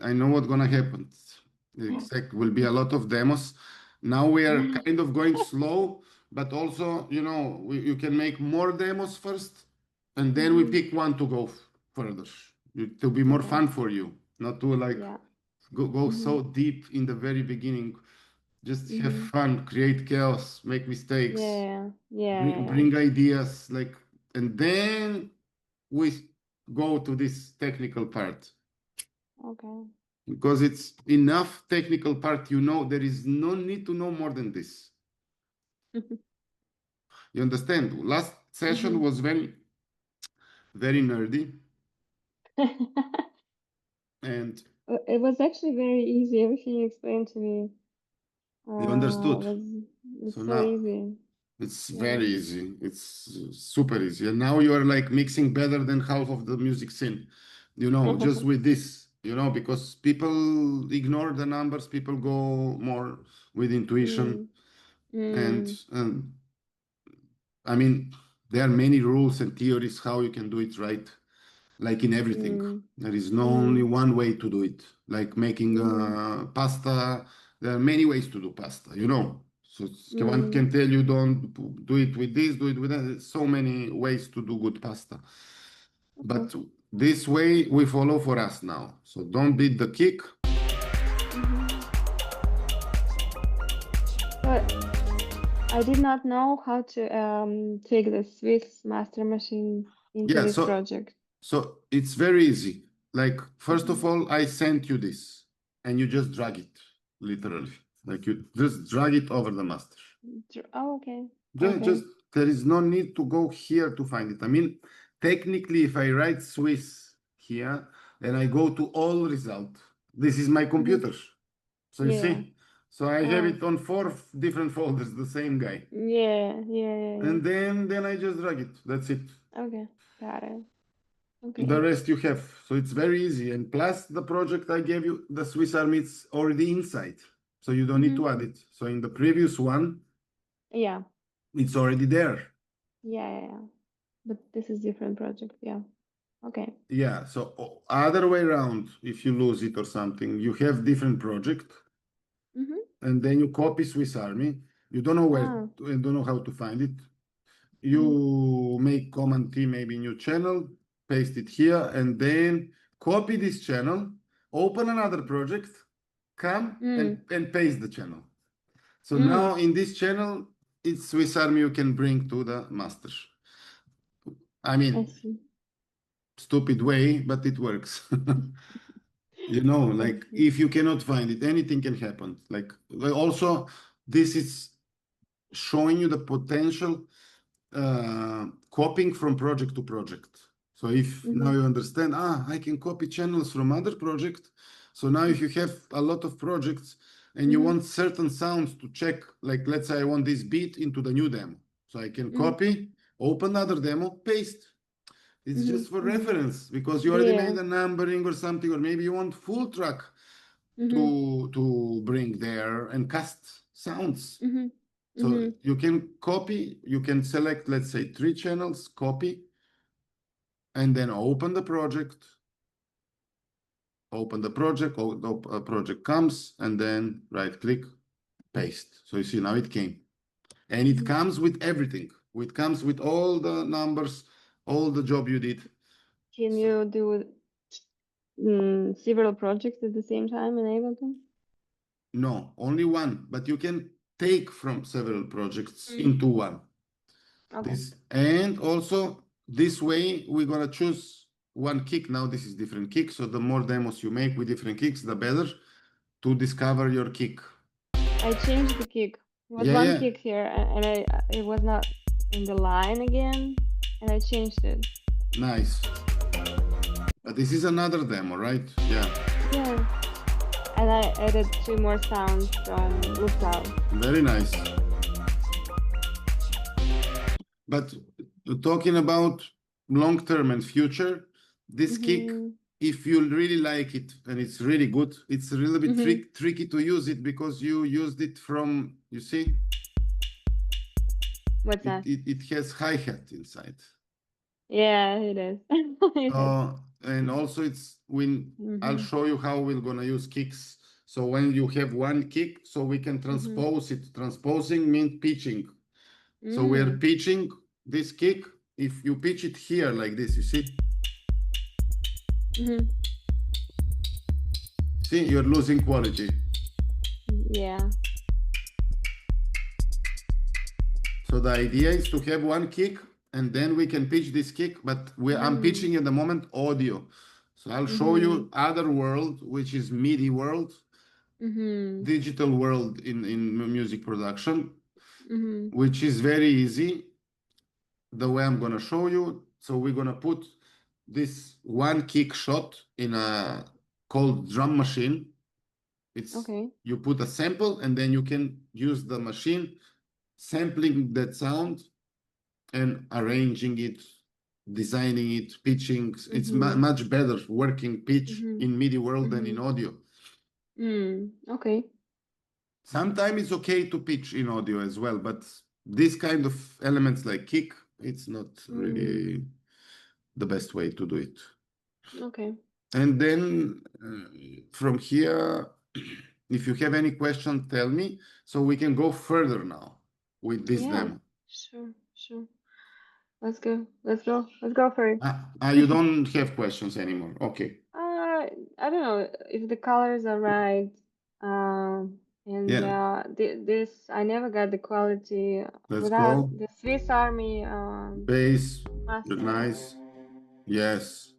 I know what's gonna happen. Will be a lot of demos. Now we are kind of going slow, but also, you know, you can make more demos first, and then we pick one to go further. To be more fun for you, not to like go so deep in the very beginning. Just have fun, create chaos, make mistakes, bring ideas, like, and then we go to this technical part. Okay. Because it's enough technical part, you know, there is no need to know more than this. You understand? Last session was very, very nerdy. And it was actually very easy. Everything you explained to me. You understood. It's So so now easy. it's very easy. It's super easy. And now you are like mixing better than half of the music scene, you know, just with this, you know, because people ignore the numbers, people go more with intuition. And I mean, there are many rules and theories how you can do it right. Like in everything, there is no only one way to do it. Like making pasta, there are many ways to do pasta, you know. So one can tell you don't do it with this, do it with that. There's so many ways to do good pasta. But this way we follow for us now. So don't beat the kick. But I did not know how to take the Swiss master machine into this project. So it's very easy. Like, first of all, I sent you this and you just drag it, literally. Like you just drag it over the master. Oh, okay. Just there is no need to go here to find it. I mean, technically, if I write Swiss here and I go to all result, this is my computer. So you see, so I have it on 4 different folders, the same guy. And then I just drag it. That's it. Okay, got it. Okay. The rest you have. So it's very easy. And plus the project I gave you, the Swiss Army, it's already inside. So you don't need to add it. So in the previous one, it's already there. But this is different project. Okay. Yeah. So other way around, if you lose it or something, you have different project. And then you copy Swiss Army. You don't know where, and don't know how to find it. You make Command T, maybe new channel, paste it here, and then copy this channel, open another project, come and paste the channel. So now in this channel, it's Swiss Army you can bring to the master. I mean, stupid way, but it works. You know, like if you cannot find it, anything can happen. Like also, this is showing you the potential copying from project to project. So if now you understand, I can copy channels from other project. So now if you have a lot of projects and you want certain sounds to check, like let's say I want this beat into the new demo. So I can copy, open another demo, paste. It's just for reference because you already made a numbering or something, or maybe you want full track to bring there and cast sounds. So you can copy, you can select, let's say 3 channels, copy, and then open the project. Open the project, a project comes, and then right click, paste. So you see now it came. And it comes with everything. It comes with all the numbers, all the job you did. Can you do several projects at the same time in Ableton? No, only one, but you can take from several projects into one. Okay. And also this way we're gonna choose one kick. Now this is different kick, so the more demos you make with different kicks, the better to discover your kick. I changed the kick. It was one kick here, and it was not in the line again, and I changed it. Nice. But this is another demo, right? Yeah. And I added 2 more sounds from LoopCloud. Very nice. But talking about long-term and future, this kick, if you really like it and it's really good, it's a little bit tricky to use it because you used it from, you see? What's that? It has hi-hat inside. Yeah, it is. and also it's when I'll show you how we're gonna use kicks. So when you have one kick, so we can transpose it. Transposing means pitching. So we're pitching this kick. If you pitch it here like this, you see? See, you're losing quality. Yeah. So the idea is to have one kick and then we can pitch this kick, but I'm pitching at the moment audio. So I'll show you other world, which is MIDI world, digital world in music production, which is very easy. The way I'm gonna show you. So we're gonna put this one kick shot in a called drum machine. It's you put a sample and then you can use the machine sampling that sound and arranging it, designing it, pitching. It's much better working pitch in MIDI world than in audio. Okay. Sometimes it's okay to pitch in audio as well, but this kind of elements like kick, it's not really the best way to do it. Okay. And then from here, if you have any question, tell me, so we can go further now with this demo. Sure. Let's go for it. You don't have questions anymore. Okay. I don't know if the colors are right. This I never got the quality without the Swiss Army bass. master. Nice. Yes.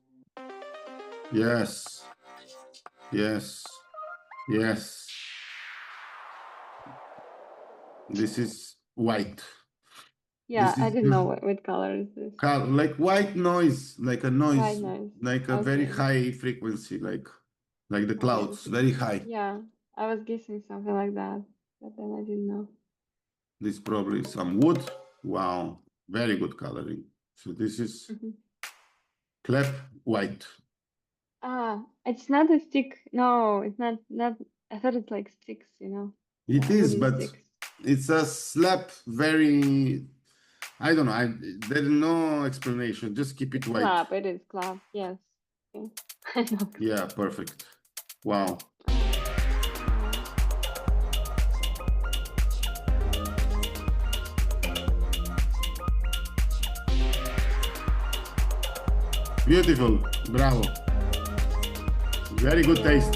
This is white. Yeah, I didn't know what color is this. Like white noise, like a noise, white noise. Like a very high frequency, like the clouds, very high. Yeah, I was guessing something like that, but then I didn't know. This probably some wood. Wow, very good coloring. So this is clap white. It's not a stick. No, it's not. I thought it's like sticks, you know. It is, but it's a slap. Very. I don't know. There is no explanation. Just keep it white. Clap. It is clap. Yes. Okay. Yeah. Perfect. Wow. Beautiful. Bravo. Very good taste.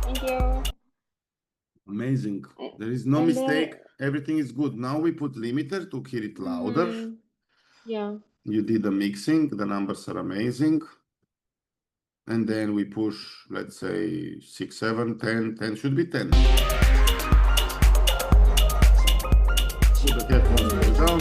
Thank you. Amazing. There is no mistake. Everything is good. Now we put limiter to hear it louder. Yeah. You did the mixing. The numbers are amazing. And then we push, let's say 6, 7, 10. 10 should be 10. Put the headphones way down.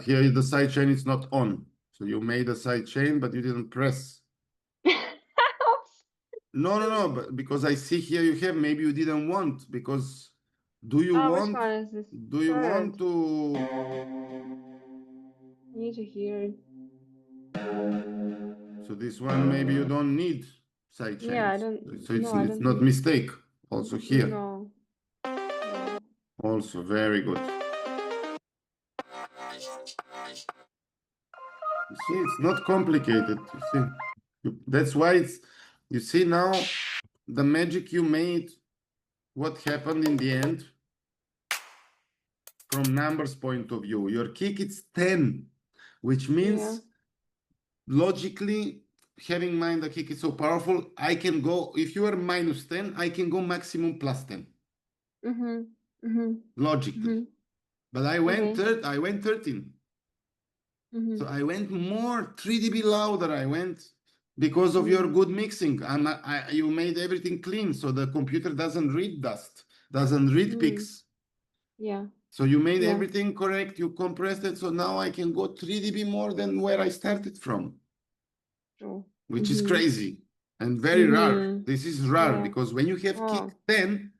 Here is the side chain, it's not on. So you made a side chain, but you didn't press. No, but because I see here you have, maybe you didn't want, because do you want? Which one is this? Do you want to? I need to hear it. So this one, maybe you don't need side chains. Yeah, I don't. So it's not mistake. Also here. No. Also very good. You see, it's not complicated. You see, that's why it's. You see now, the magic you made. What happened in the end? From numbers point of view, your kick is 10, which means logically, having in mind the kick is so powerful, I can go. If you are minus 10, I can go maximum plus 10. Logically, but I went 13. So I went more 3 dB louder. I went because of your good mixing. You made everything clean, so the computer doesn't read dust, doesn't read peaks. Yeah. So you made Yeah. everything correct, you compressed it, so now I can go 3 dB more than where I started from, True. which is crazy and very rare. Mm-hmm. This is rare Yeah. because when you have kick Oh. 10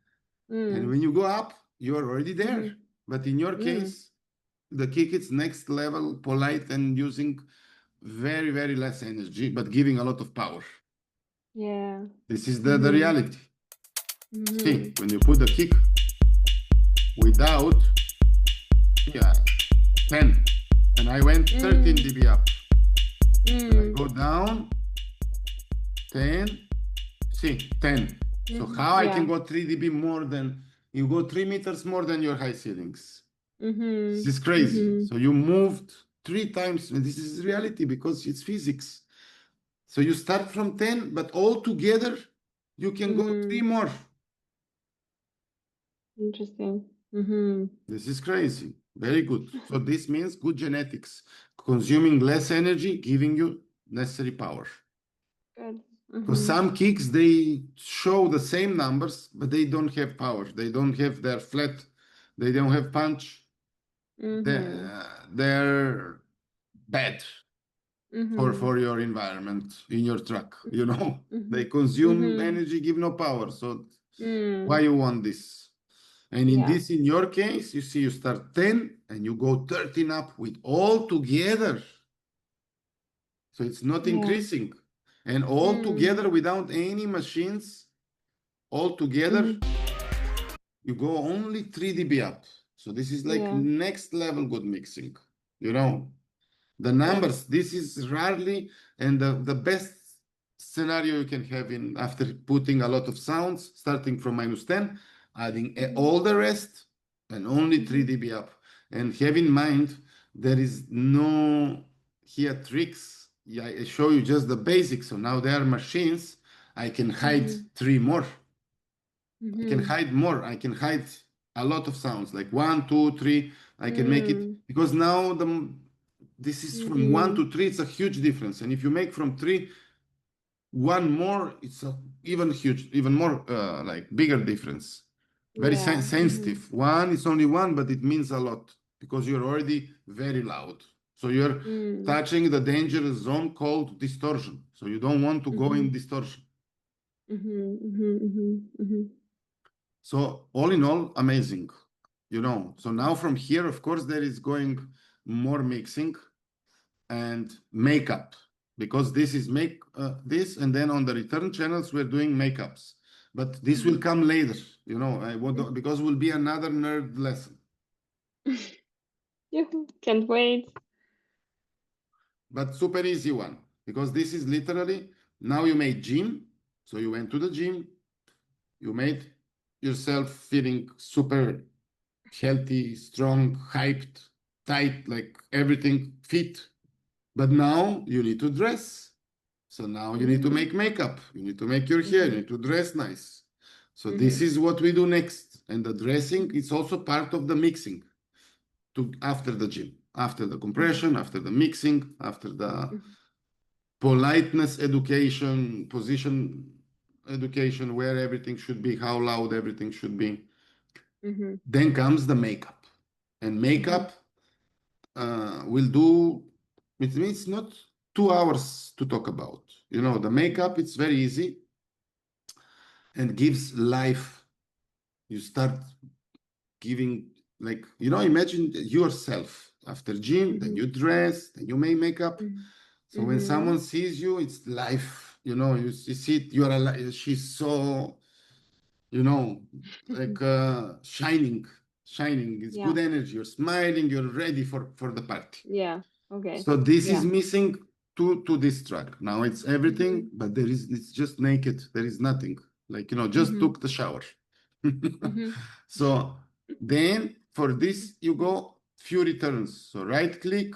and when you go up, you're already there. But in your case, the kick is next level, polite and using very, very less energy, but giving a lot of power. Yeah. This is the reality. See, when you put the kick without, yeah, 10, and I went 13 dB up. When I go down, 10, see, 10. So how I can go 3 dB more than, you go 3 meters more than your high ceilings. This is crazy. So you moved 3 times, and this is reality because it's physics. So you start from 10, but all together, you can go 3 more. Interesting. This is crazy. Very good. So this means good genetics, consuming less energy, giving you necessary power. Good. Because some kicks, they show the same numbers, but they don't have power. They don't have their flat. They don't have punch. They're bad for your environment in your truck, you know? They consume energy, give no power. So why you want this? And in this, in your case, you see, you start 10 and you go 13 up with all together. So it's not increasing. And all together without any machines, all together, you go only 3 dB up. So this is like next level good mixing, you know? The numbers, this is rarely, and the best scenario you can have in after putting a lot of sounds, starting from -10, adding all the rest, and only 3 dB up. And have in mind, there is no here tricks. Yeah, I show you just the basics. So now there are machines. I can hide 3 more. I can hide more. I can hide a lot of sounds, like 1, 2, 3. I can make it because now this is from 1 to 3. It's a huge difference. And if you make from 3 1 more, it's a even more like bigger difference. Very sensitive. 1 is only 1, but it means a lot because you're already very loud. So you're touching the dangerous zone called distortion. So you don't want to go in distortion. So all in all, amazing, you know. So now from here, of course, there is going more mixing and makeup because this is this, and then on the return channels we're doing makeups. But this will come later, you know. Because it will be another nerd lesson. Can't wait. But super easy one because this is literally now you made gym, so you went to the gym, you made yourself feeling super healthy, strong, hyped, tight, like everything fit. But now you need to dress. So now you need to make makeup. You need to make your hair. You need to dress nice. So this is what we do next. And the dressing is also part of the mixing after the gym, after the compression, after the mixing, after the politeness education, position education, where everything should be, how loud everything should be. Then comes the makeup. And makeup will do, it means not 2 hours to talk about. You know, the makeup, it's very easy and gives life. You start giving, like, you know, imagine yourself after gym, then you dress, then you make makeup. So when someone sees you, it's life. You know, you see it, you are alive. She's so, you know, like shining. It's good energy. You're smiling. You're ready for the party. Yeah. Okay. So this is missing to this track. Now it's everything, but it's just naked. There is nothing. Like, you know, just took the shower. So then for this, you go few returns. So right click.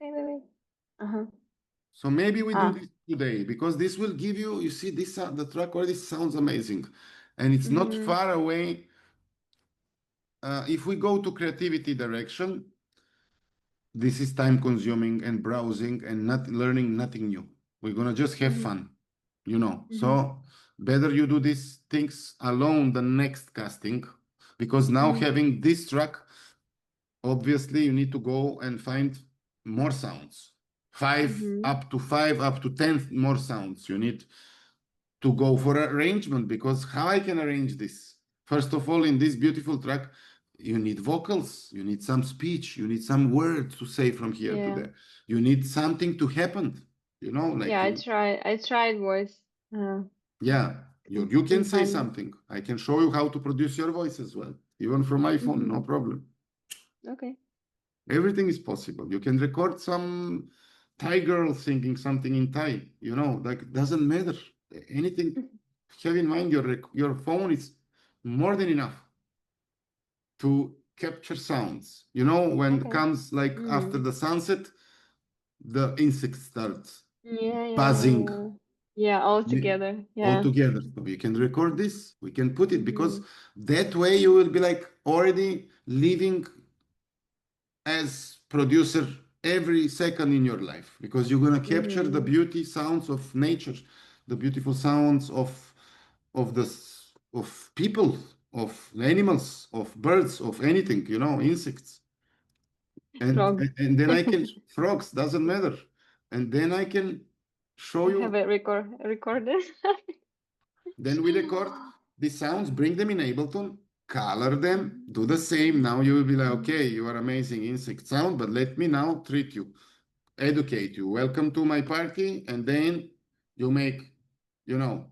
Wait. So maybe we do this today because this will give you, you see, this the track already sounds amazing. And it's not far away. If we go to creativity direction, this is time consuming and browsing and not learning nothing new. We're gonna just have fun, you know. So better you do these things alone the next casting because now Mm. having this track, obviously you need to go and find more sounds. Up to 10 more sounds. You need to go for arrangement, because how I can arrange this? First of all, in this beautiful track, you need vocals, you need some speech, you need some words to say from here to Yeah. there. You need something to happen, like Yeah, I tried voice yeah, you can and say find something. I can show you how to produce your voice as well, even from my phone, no problem. Okay. Everything is possible. You can record some Thai girl singing something in Thai, like it doesn't matter. Anything, have in mind your phone is more than enough to capture sounds. When it Okay. comes like after Mm. the sunset, the insects start Yeah, yeah, yeah, buzzing yeah. Yeah, all together. all Yeah. together. So we can record this, we can put it, because Mm-hmm. that way you will be like already living as producer every second in your life, because you're going to capture the Mm-hmm. beauty sounds of nature, the beautiful sounds of people, of animals, of birds, of anything, insects. and Frogs. and then I can, frogs, doesn't matter, and then I can show You have you. it recorded. Then we record the sounds, bring them in Ableton, color them, do the same. Mm-hmm. Now you will be like, Mm-hmm. okay, you are amazing insect sound, but let me now treat you, educate you. Welcome to my party. And then you make, you know,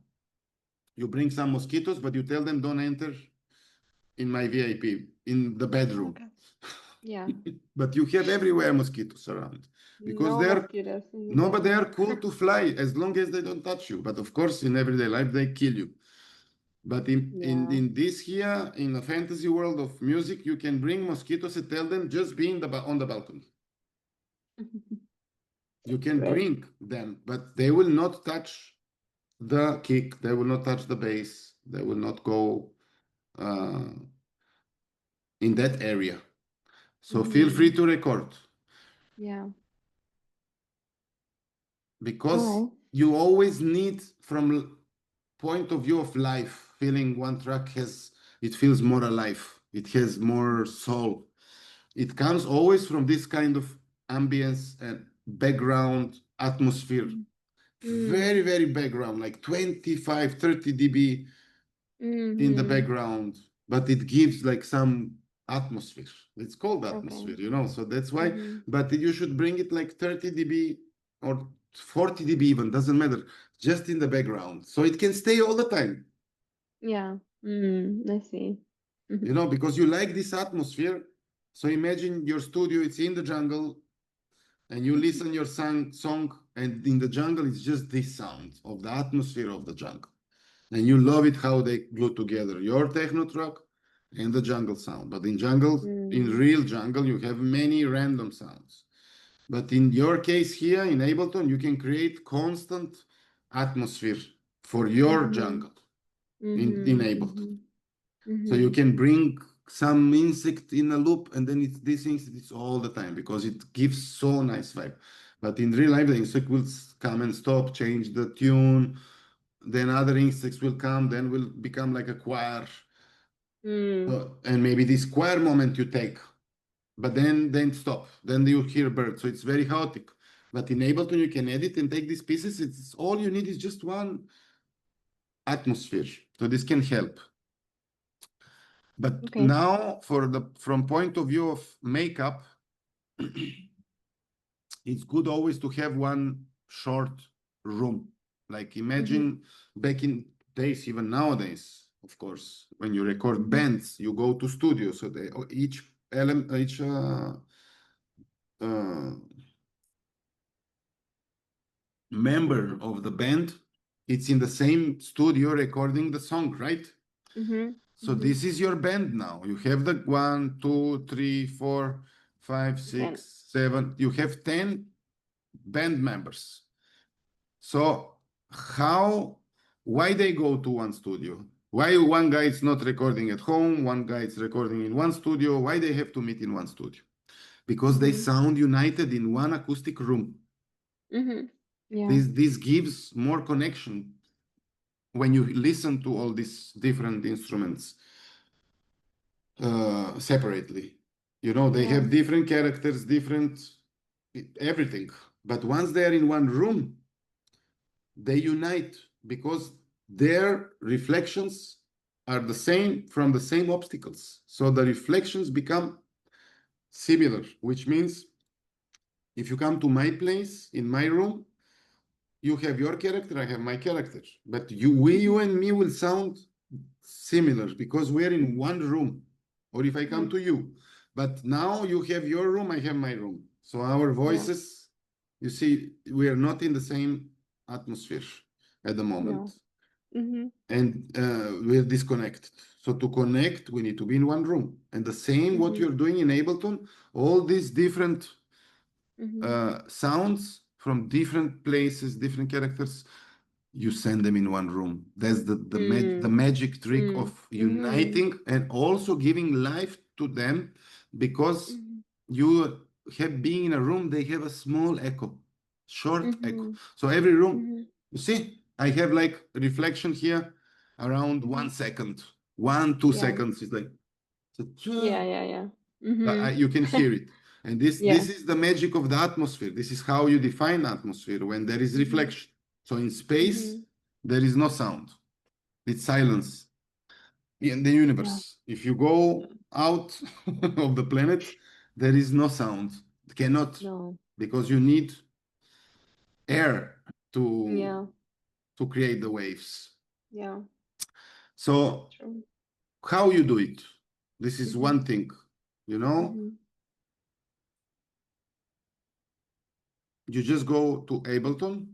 you bring some mosquitoes, but you tell them don't enter in my VIP, in the bedroom. Okay. Yeah. But you have everywhere mosquitoes around, because No they're mosquitoes in the no, but they bedroom. are cool to fly as long as they don't touch you. But of course, in everyday life, they kill you. But Yeah. in this here, in a fantasy world of music, you can bring mosquitoes and tell them just be on the balcony. You can Great. bring them, but they will not touch the kick. They will not touch the bass. They will not go uh, in that area. So feel Mm-hmm. free to record, Yeah. All because right. you always need, from point of view of life, feeling one track it feels more alive. It has more soul. It comes always from this kind of ambience and background atmosphere. Mm-hmm. Very, very background, like 25, 30 dB in the Mm-hmm. background, but it gives like some atmosphere. It's called Okay. atmosphere, so that's why. Mm-hmm. But you should bring it like 30 dB or 40 dB even, doesn't matter, just in the background. So it can stay all the time, Yeah. Mm, I see. because you like this atmosphere. So imagine your studio, it's in the jungle, and you listen your song, and in the jungle it's just this sound of the atmosphere of the jungle, and you love it how they glue together your techno track and the jungle sound. But in Mm. real jungle, you have many random sounds. But in your case here in Ableton, you can create constant atmosphere for your Mm-hmm. jungle in Mm-hmm. Ableton. Mm-hmm. So Mm-hmm. you can bring some insect in a loop, and then it's this insect, it's all the time, because it gives so nice vibe. But in real life, the insect will come and stop, change the tune. Then other insects will come, then will become like a choir. Mm. And maybe this choir moment you take, but then stop. Then you hear birds. So it's very chaotic. But in Ableton, you can edit and take these pieces. It's all you need is just one atmosphere. So this can help. But Okay. now, from point of view of makeup, it's good always to have one short room. Like Mm-hmm. imagine back in days, even nowadays, of course, when you record Mm-hmm. bands, you go to studios. So each element, each uh, member of the band, it's in the same studio recording the song, right? Mm-hmm. So Mm-hmm. this is your band now. You have the 1, 2, 3, 4, 5, Then. 6, 7. You have 10 band members. So why they go to one studio? Why one guy is not recording at home, one guy is recording in one studio? Why they have to meet in one studio? Because they Mm-hmm. sound united in one acoustic room. Mm-hmm. Yeah. This gives more connection when you listen to all these different instruments. separately. You know, they have different characters, different everything. But once they are in one room, they unite because their reflections are the same from the same obstacles. So the reflections become similar, which means if you come to my place in my room, you have your character, I have my character, but you and me will sound similar because we are in one room. Or if I come to you, but now you have your room, I have my room. So our voices, you see, we are not in the same atmosphere at the moment. And we're disconnected. So to connect, we need to be in one room. And the same what you're doing in Ableton, all these different sounds from different places, different characters, you send them in one room. That's the magic trick of uniting and also giving life to them, because you have being in a room, they have a small echo, short echo. So every room, you see, I have like reflection here around 1 second, 2 seconds. It's like, you can hear it. And this is the magic of the atmosphere. This is how you define atmosphere, when there is reflection. So in space, there is no sound. It's silence. In the universe, if you go out of the planet, there is no sound. It cannot, because you need air to create the waves. So how you do it? This is one thing, you know. You just go to Ableton,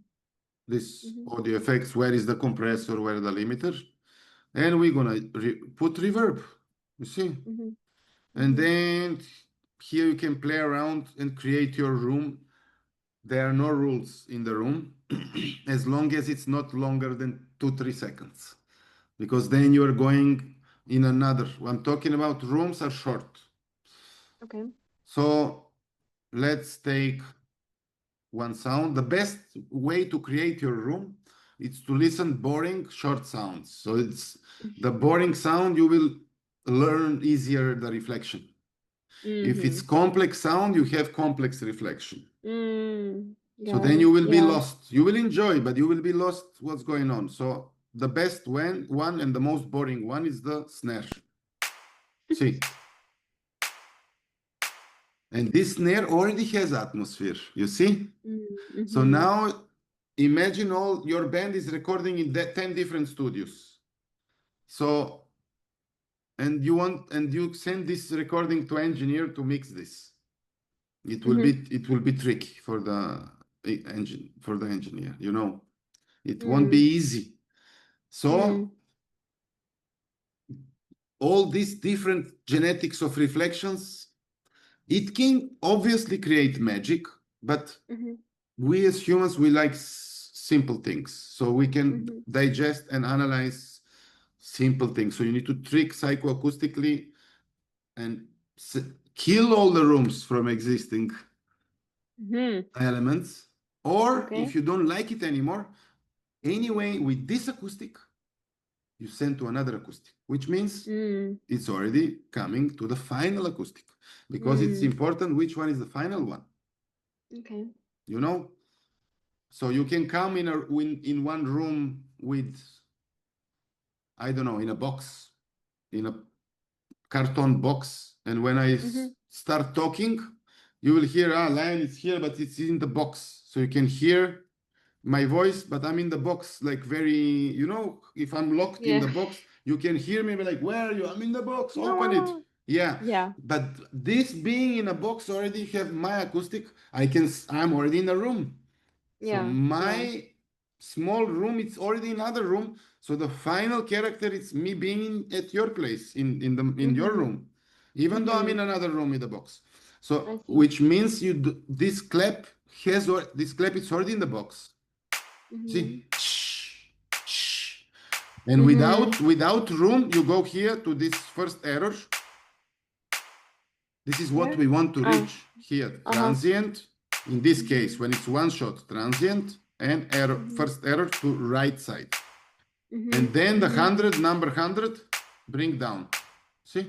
this audio effects, where is the compressor, where the limiter, and we're gonna put reverb, you see. And then here you can play around and create your room. There are no rules in the room, as long as it's not longer than 2-3 seconds, because then you're going in another. I'm talking about rooms are short. So let's take one sound. The best way to create your room is to listen boring short sounds. So it's the boring sound, you will learn easier the reflection. If it's complex sound, you have complex reflection. So then you will be lost. You will enjoy, but you will be lost what's going on. So the best one and the most boring one is the snare. See? And this snare already has atmosphere, you see? So now imagine all your band is recording in 10 different studios. So, and you send this recording to engineer to mix this. It will be tricky for the engineer, you know. It won't be easy. So all these different genetics of reflections, it can obviously create magic, but we as humans, we like simple things. So we can digest and analyze simple things. So you need to trick psychoacoustically and kill all the rooms from existing elements. Or if you don't like it anymore, anyway, with this acoustic, you send to another acoustic, which means it's already coming to the final acoustic, because it's important which one is the final one. You know? So you can come in one room with, I don't know, in a box, in a carton box. And when I start talking, you will hear, Lion is here, but it's in the box. So you can hear my voice, but I'm in the box, like very, you know, if I'm locked in the box, you can hear me like, where are you? I'm in the box, open it. Yeah. But this being in a box already have my acoustic. I'm already in a room. So my small room, it's already another room. So the final character is me being at your place in your room, even though I'm in another room in the box. So which means this clap is already in the box. See? And without room, you go here to this first error. This is what we want to reach here. Transient. In this case, when it's one shot, transient, and error, first error to right side. And then the 100, number 100, bring down. See?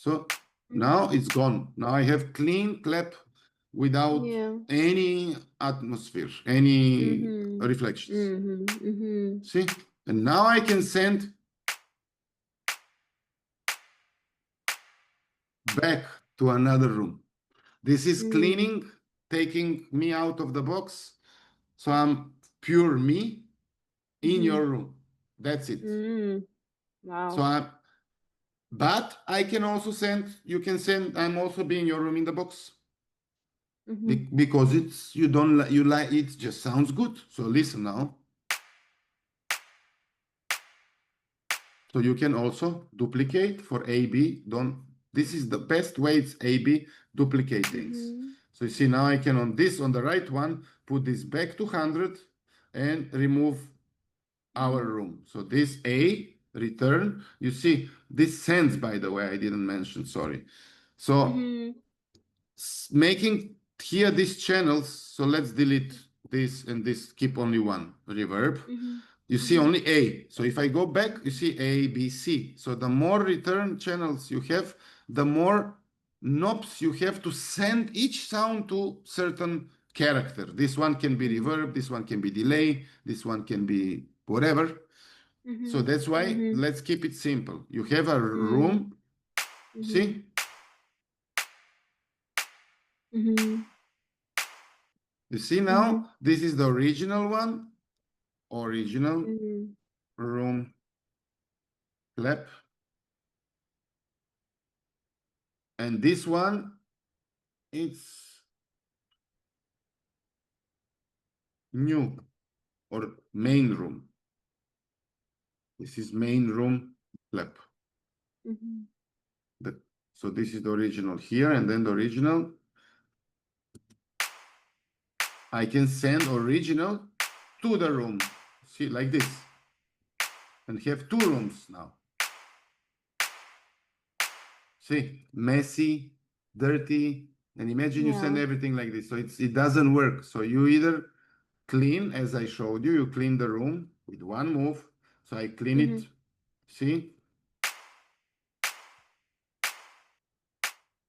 So now it's gone. Now I have clean clap without any atmosphere, any reflections. See? And now I can send back to another room. This is cleaning, taking me out of the box. So I'm pure me in your room. That's it. Wow. So but I can also send, you can send, I'm also be in your room in the box. Because it's, you like, it just sounds good. So listen now. So you can also duplicate for A/B. This is the best way, it's A/B, duplicate things. So you see now I can on the right one, put this back to 100 and remove our room. So this A, return, you see, this sends, by the way, I didn't mention, sorry. So making here these channels, so let's delete this and this, keep only one, reverb. You see only A. So if I go back, you see A, B, C. So the more return channels you have, the more knobs you have to send each sound to certain character. This one can be reverb, this one can be delay, this one can be whatever. So that's why let's keep it simple. You have a room, see? You see now, this is the original one, original room clap. And this one, it's new or main room. This is main room clap. So this is the original here, and then the original. I can send original to the room. See, like this. And have two rooms now. See, messy, dirty, and imagine you send everything like this. So it doesn't work. So you either clean, as I showed you, you clean the room with one move. So I clean it, see?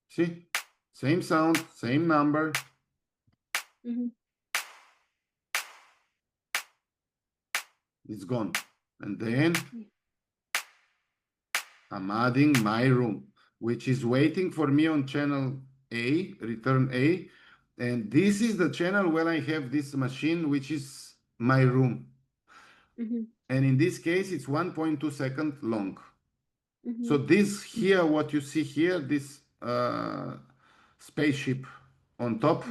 See? Same sound, same number. It's gone. And then I'm adding my room, which is waiting for me on channel A, return A. And this is the channel where I have this machine, which is my room. And in this case, it's 1.2 seconds long. So this here, what you see here, this spaceship on top,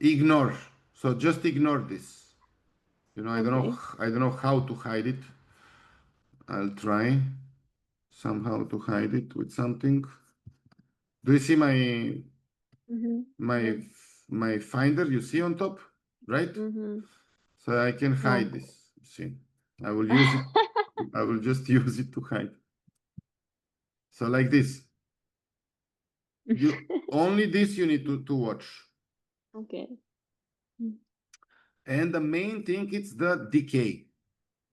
ignore. So just ignore this. You know, I don't know how to hide it. I'll try somehow to hide it with something. Do you see my finder? You see on top, right? So I can hide this. See, I will use it. I will just use it to hide. So like this. Only this you need to watch. Okay. And the main thing is the decay.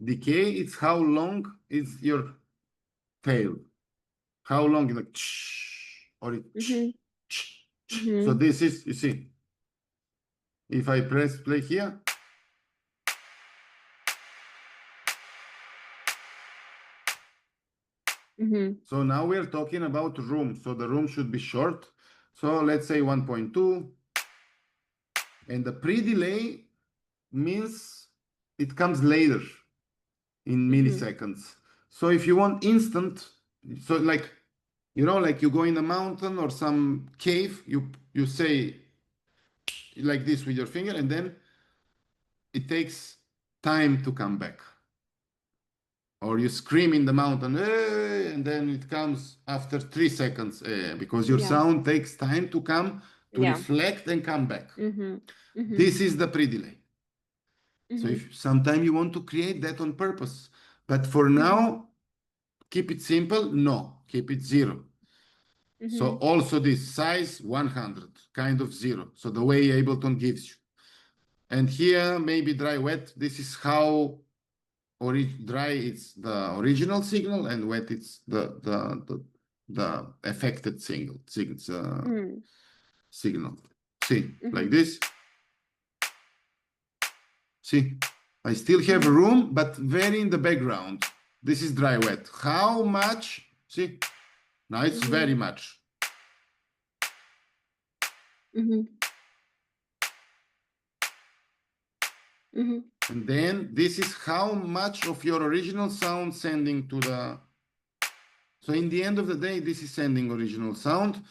Decay, it's how long is your tail. How long, you know, or it. So this is, you see, if I press play here, so now we're talking about room. So the room should be short. So let's say 1.2. And the pre-delay means it comes later in milliseconds. So if you want instant, so like, you know, like you go in a mountain or some cave, you say like this with your finger, and then it takes time to come back. Or you scream in the mountain, and then it comes after 3 seconds, because your sound takes time to come, to reflect and come back. This is the pre-delay. So if sometime you want to create that on purpose, but for now, keep it simple. No, keep it 0. So also this size 100, kind of 0. So the way Ableton gives you. And here, maybe dry wet. This is how dry it's the original signal, and wet it's the the affected signal. Mm. Signal. See, like Mhm. this. See, I still have a Mhm. room, but very in the background. This is dry wet. How much? See, now it's very Mhm. much. Mhm. Mhm. And then this is how much of your original sound sending to the. So in the end of the day, this is sending original sound.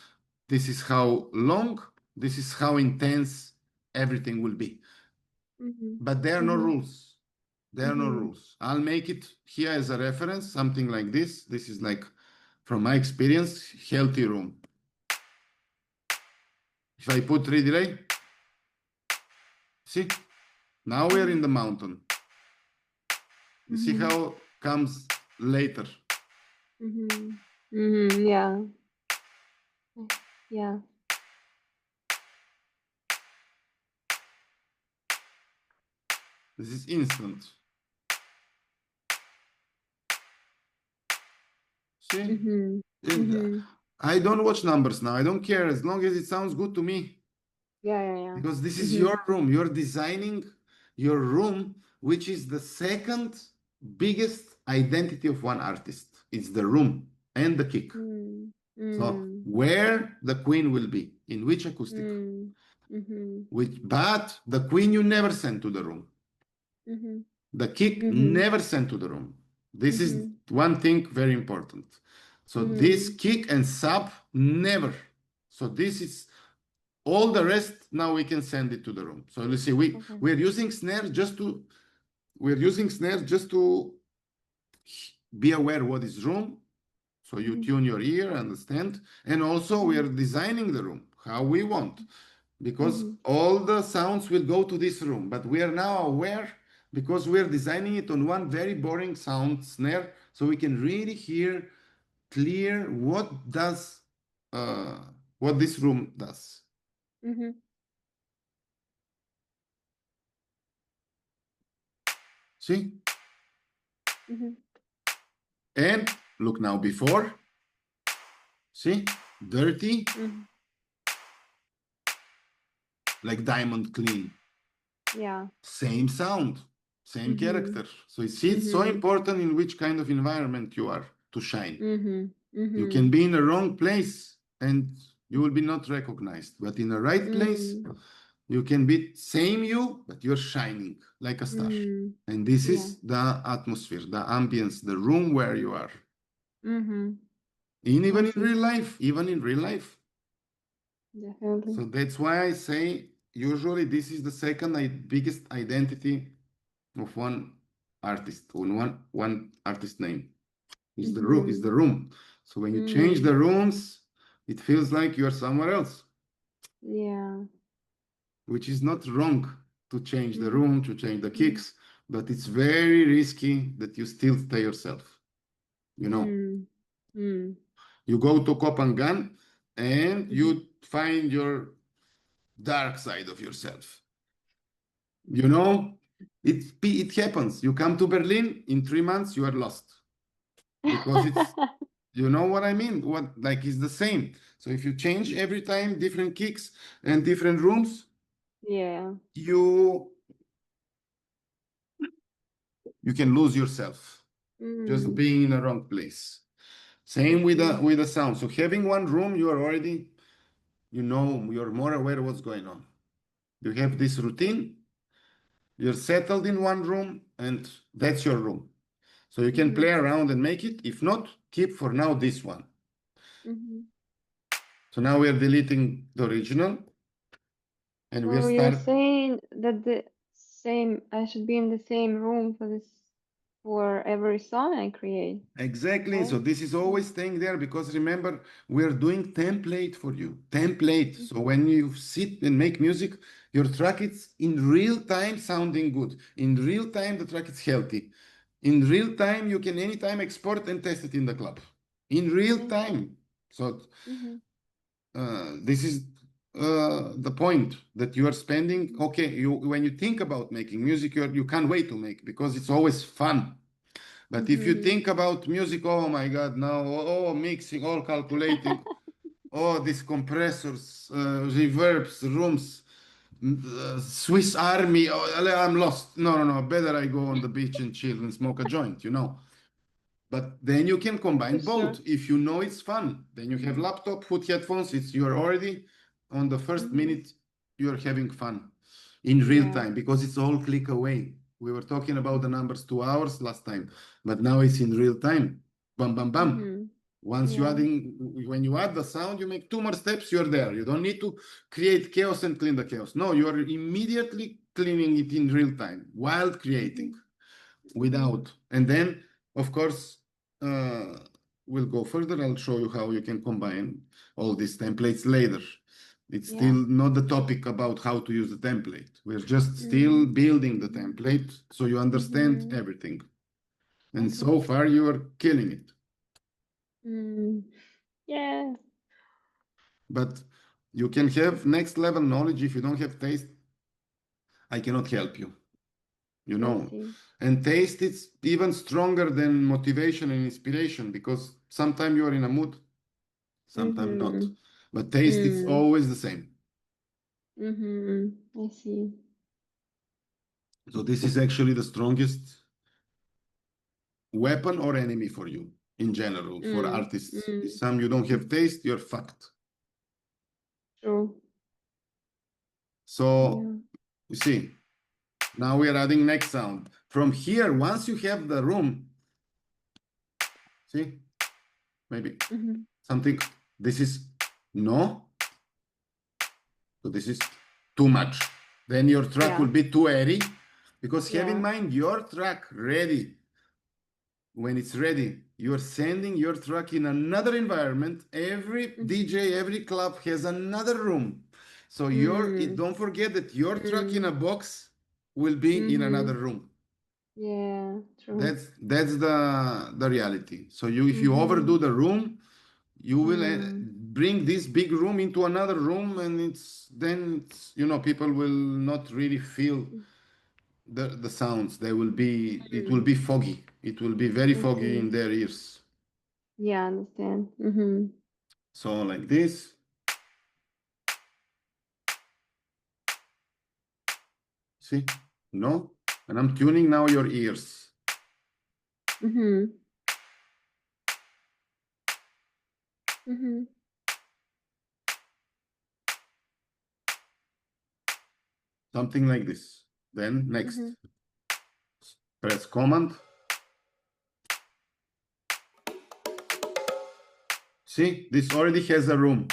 This is how long, this is how intense everything will be. Mhm. But there are no Mhm. rules. There are no Mhm. rules. I'll make it here as a reference, something like this. This is like, from my experience, healthy room. If I put 3 delay, see, now we're in the mountain. You see Mhm. how comes later. Mhm. Mhm. Yeah. Yeah. This is instant. See? Mhm. Mhm. I don't watch numbers now. I don't care as long as it sounds good to me. Yeah. Yeah. Yeah. Because this is Mhm. your room. You're designing your room, which is the second biggest identity of one artist. It's the room and the kick. Mm. So Mm. where the queen will be, in which acoustic, Mm. Mhm. but the queen you never send to the room. Mhm. The kick Mhm. never sent to the room. This is Mhm. one thing very important. So this Mhm. kick and sub never. So this is all the rest. Now we can send it to the room. So let's see, Okay. we're using snare just to be aware what is room. So you Mhm. tune your ear, understand, and also we are Mhm. designing the room how we want, because Mhm. all the sounds will go to this room. But we are now aware because we are designing it on one very boring sound snare, so we can really hear clear uh, what this room does. Mhm. See? Mhm. And look now before. See? Dirty, Mhm. like diamond clean. Yeah. Same sound, same Mhm. character. So you see, it's so Mhm. important in which kind of environment you are to shine. Mhm. You can Mhm. be in the wrong place and you will be not recognized, but in the right place, Mhm. you can be same you, but you're shining like a star. Mhm. And this Yeah. is the atmosphere, the ambience, the room where you are. Mhm. I Even in see. real life, even in real life. Definitely. So that's why I say usually this is the second biggest identity of one artist, on one artist name. Is the room, is Mhm. the room. So when you change Mm. the rooms, it feels like you're somewhere else, Yeah. which is not wrong to change the Mhm. room, to change the Mhm. kicks, but it's very risky that you still stay yourself. You know, Mm. Mm. you go to Copenhagen and Mhm. you find your dark side of yourself. You know, it happens. You come to Berlin, in 3 months, you are lost because it's, you know what I mean? What, like, it's the same. So if you change every time different kicks and different rooms, Yeah. you can lose yourself just Mm. being in the wrong place. I Same with the see. sound. So having one room, you are already, you're more aware of what's going on. You have this routine, you're settled in one room, and that's your room. So you can Mhm. play around and make it. If not, keep for now this one. Mhm. So now we are deleting the original and we are So you're start saying that the same, I should be in the same room for this, for every song I create, exactly. So right? this is Mm. always staying there because remember, we're doing template for you. Template. So when you sit and make music, your track is in real time sounding good. In real time, the track is healthy. In real time, you can anytime export and test it in the club. In real I see. time. So Mhm. this is the point that you are spending. Mhm. Okay, you when you think about making music, you can't wait to make because it's always fun. But if you think about music, oh my God, now, oh, mixing, all calculating, oh, these compressors, reverbs, rooms, Swiss Army, oh, I'm lost. No, no, no, better I go on the beach and chill and smoke a joint, you know. But then you can combine both if you know it's fun. Then you have laptop, put headphones, you're already on the first minute, you're having fun in real time because it's all click away. We were talking about the numbers 2 hours last time, but now it's in real time. Bam, bam, bam. Once when you add the sound, you make 2 more steps, you're there. You don't need to create chaos and clean the chaos. No, you are immediately cleaning it in real time while creating without. And then, of course, we'll go further. I'll show you how you can combine all these templates later. It's still not the topic about how to use the template. We're just still building the template so you understand everything. And so far, you are killing it. Yeah. But you can have next level knowledge. If you don't have taste, I cannot help you. You know, and taste is even stronger than motivation and inspiration because sometimes you are in a mood, sometimes not. But taste is always the same. I see. So this is actually the strongest weapon or enemy for you in general, for artists. If you don't have taste, you're fucked. True. So you see, now we are adding next sound. From here, once you have the room, see, maybe something, this is no. So this is too much. Then your track will be too airy because have in mind your track ready. When it's ready, you're sending your track in another environment. Every DJ, every club has another room. So don't forget that your track in a box will be in another room. Yeah, true. That's the reality. So if you overdo the room, you will bring this big room into another room, and people will not really feel the sounds. It will be foggy. It will be very foggy in their ears. Yeah, I understand. So like this. See? No? And I'm tuning now your ears. Something like this. Then next. Press Command. See? This already has a room.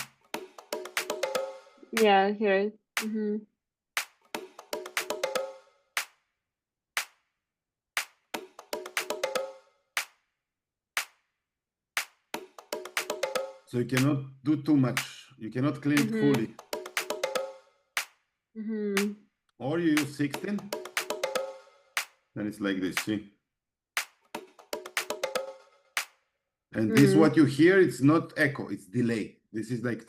Yeah, I hear it. So you cannot do too much. You cannot clean it fully. Or you use 16. Then it's like this, see? And this, what you hear, it's not echo, it's delay. This is like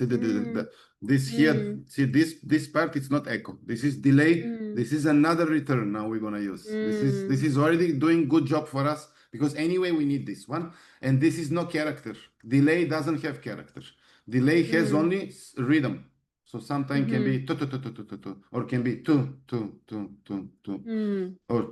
this here. See this part, it's not echo. This is delay. This is another return now we're gonna use. This is already doing good job for us because anyway we need this one. And this is no character. Delay doesn't have character. Delay has only rhythm. So sometimes can be or can be or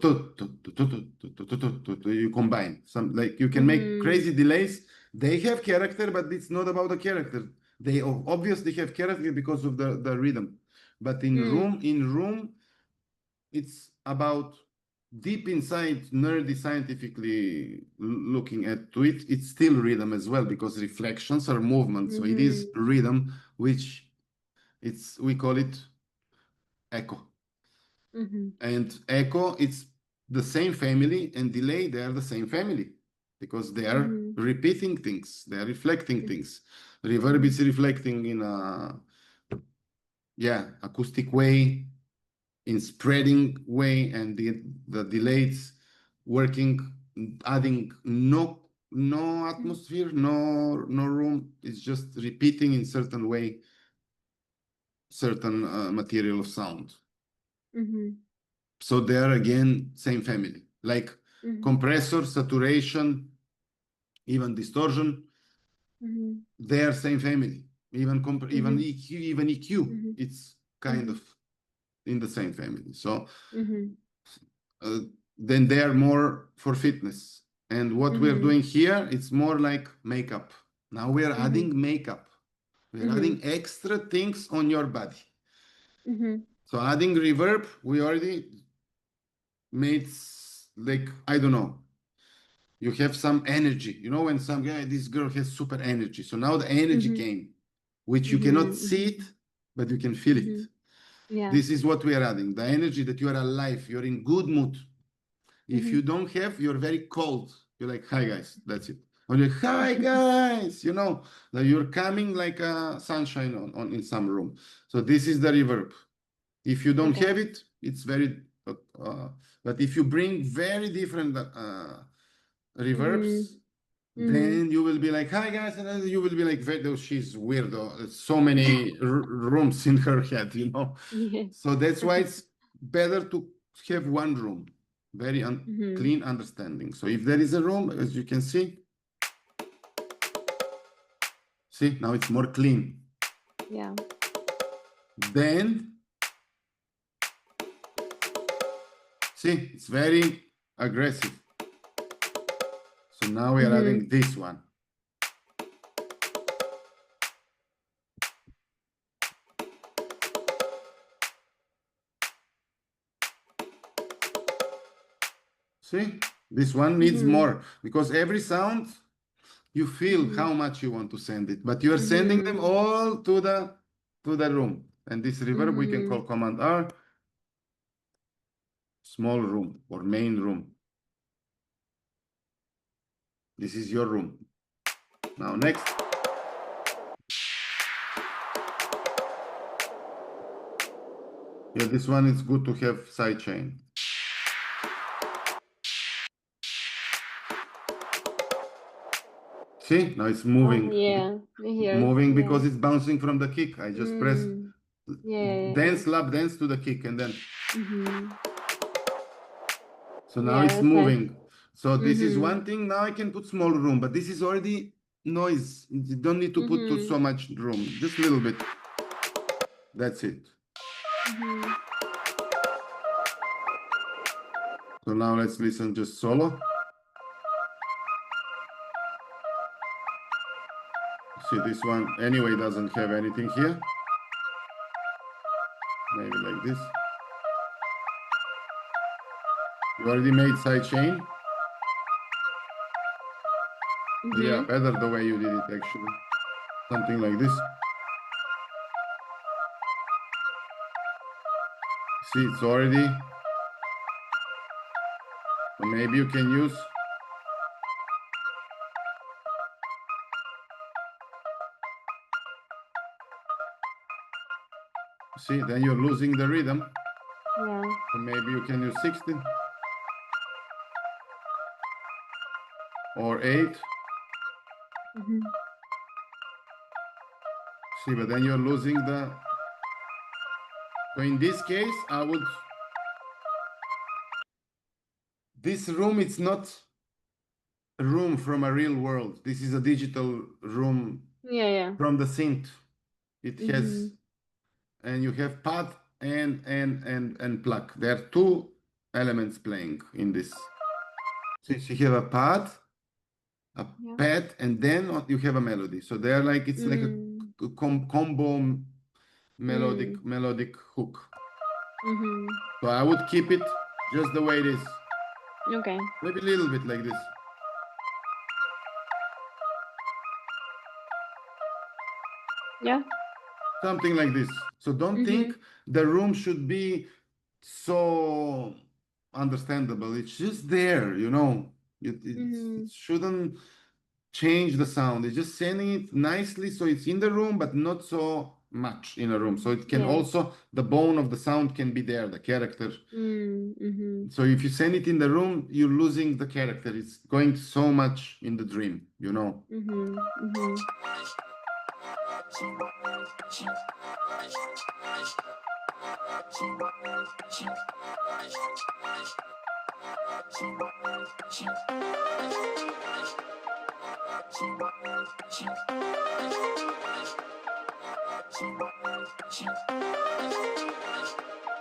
you combine some, like you can make crazy delays. They have character, but it's not about the character. They obviously have character because of the rhythm. But in room, it's about deep inside, nerdy, scientifically looking at to it. It's still rhythm as well because reflections are movement. So it is rhythm, which we call it echo. And echo, it's the same family, and delay, they are the same family because they are repeating things, they are reflecting things. Reverb is reflecting in a acoustic way, in spreading way, and the delays working, adding no atmosphere, no room. It's just repeating in certain way certain material of sound. So they are again same family. Like compressor, saturation, even distortion. They are same family. Even EQ, even EQ, it's kind of in the same family. So then they are more for fitness. And what we're doing here, it's more like makeup. Now we're adding makeup. We're adding extra things on your body. So adding reverb, we already made like, I don't know, you have some energy. You know, when some guy, this girl has super energy. So now the energy came, which you cannot see it, but you can feel it. Yeah. This is what we are adding. The energy that you are alive, you're in good mood. If you don't have, you're very cold. You're like, hi guys, that's it. Or you're like, hi guys, you know, that you're coming like a sunshine on in some room. So this is the reverb. If you don't have it, it's very, but if you bring very different reverbs, then you will be like, hi guys, and then you will be like, she's weirdo. So many rooms in her head, you know. So that's why it's better to have one room, very clean understanding. So if there is a room, as you can see now it's more clean. Yeah. Then see, it's very aggressive. So now we are adding this one. See, this one needs more because every sound you feel how much you want to send it, but you are sending them all to the room. And this reverb we can call Command R, small room or main room. This is your room. Now next. Yeah, this one is good to have sidechain. See, now it's moving. Moving because it's bouncing from the kick. I just press dance, lap dance to the kick, and then so now it's moving. So this is one thing. Now I can put small room, but this is already noise. You don't need to put so much room, just a little bit. That's it. So now let's listen just solo. See, this one anyway doesn't have anything here. Maybe like this. You already made sidechain. Yeah, better the way you did it actually. Something like this. See, it's already. So maybe you can use. See, then you're losing the rhythm. Yeah. So maybe you can use 16 or 8. See, but then you're losing the. So in this case, I would. This room, it's not a room from a real world. This is a digital room from the synth. It has, and you have pad and plug. There are two elements playing in this. Since you have a pad, and then you have a melody. So they're like, it's like a combo melodic hook. So I would keep it just the way it is. Okay. Maybe a little bit like this. Yeah. Something like this. So don't think the room should be so understandable. It's just there, you know. It shouldn't change the sound. It's just sending it nicely so it's in the room, but not so much in a room. So it can also, the bone of the sound can be there, the character. So if you send it in the room, you're losing the character. It's going so much in the dream, you know.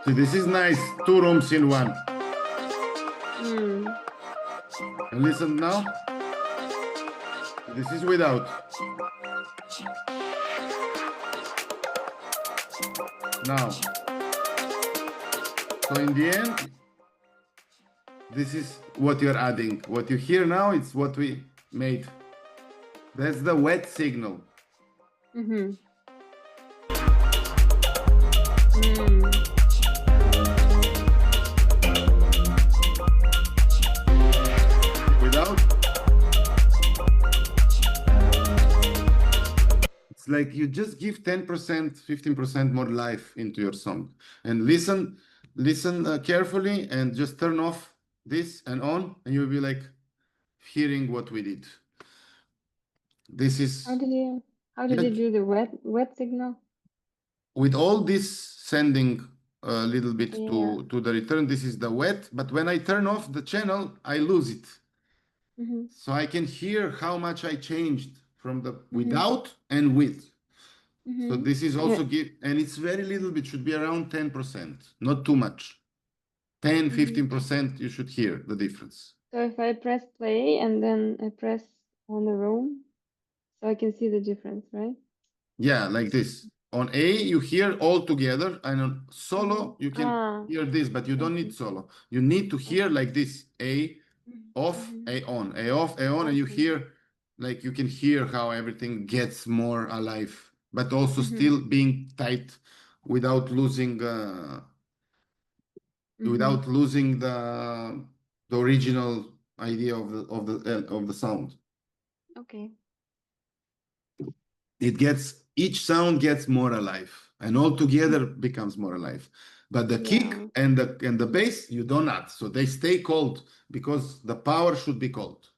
See, this is nice. 2 rooms in one. And listen now. This is without. Now. So in the end, this is what you're adding. What you hear now, it's what we made. That's the wet signal. Without, it's like you just give 10%, 15% more life into your song. And listen carefully and just turn off this and on, and you'll be like hearing what we did. This is how did you do the wet signal? With all this sending a little bit to the return, this is the wet, but when I turn off the channel, I lose it. So I can hear how much I changed from the without and with. So this is also and it's very little bit, should be around 10%, not too much. 10, 15% you should hear the difference. So if I press play and then I press on the room, so I can see the difference, right? Yeah, like this. On A, you hear all together, and on solo, you can hear this, but you don't need solo. You need to hear like this, A off, A on, A off, A on, and you hear, like you can hear how everything gets more alive, but also still being tight without losing, the original idea of the sound. Okay. Each sound gets more alive, and all together becomes more alive. But the kick and the bass you don't add, so they stay cold because the power should be cold.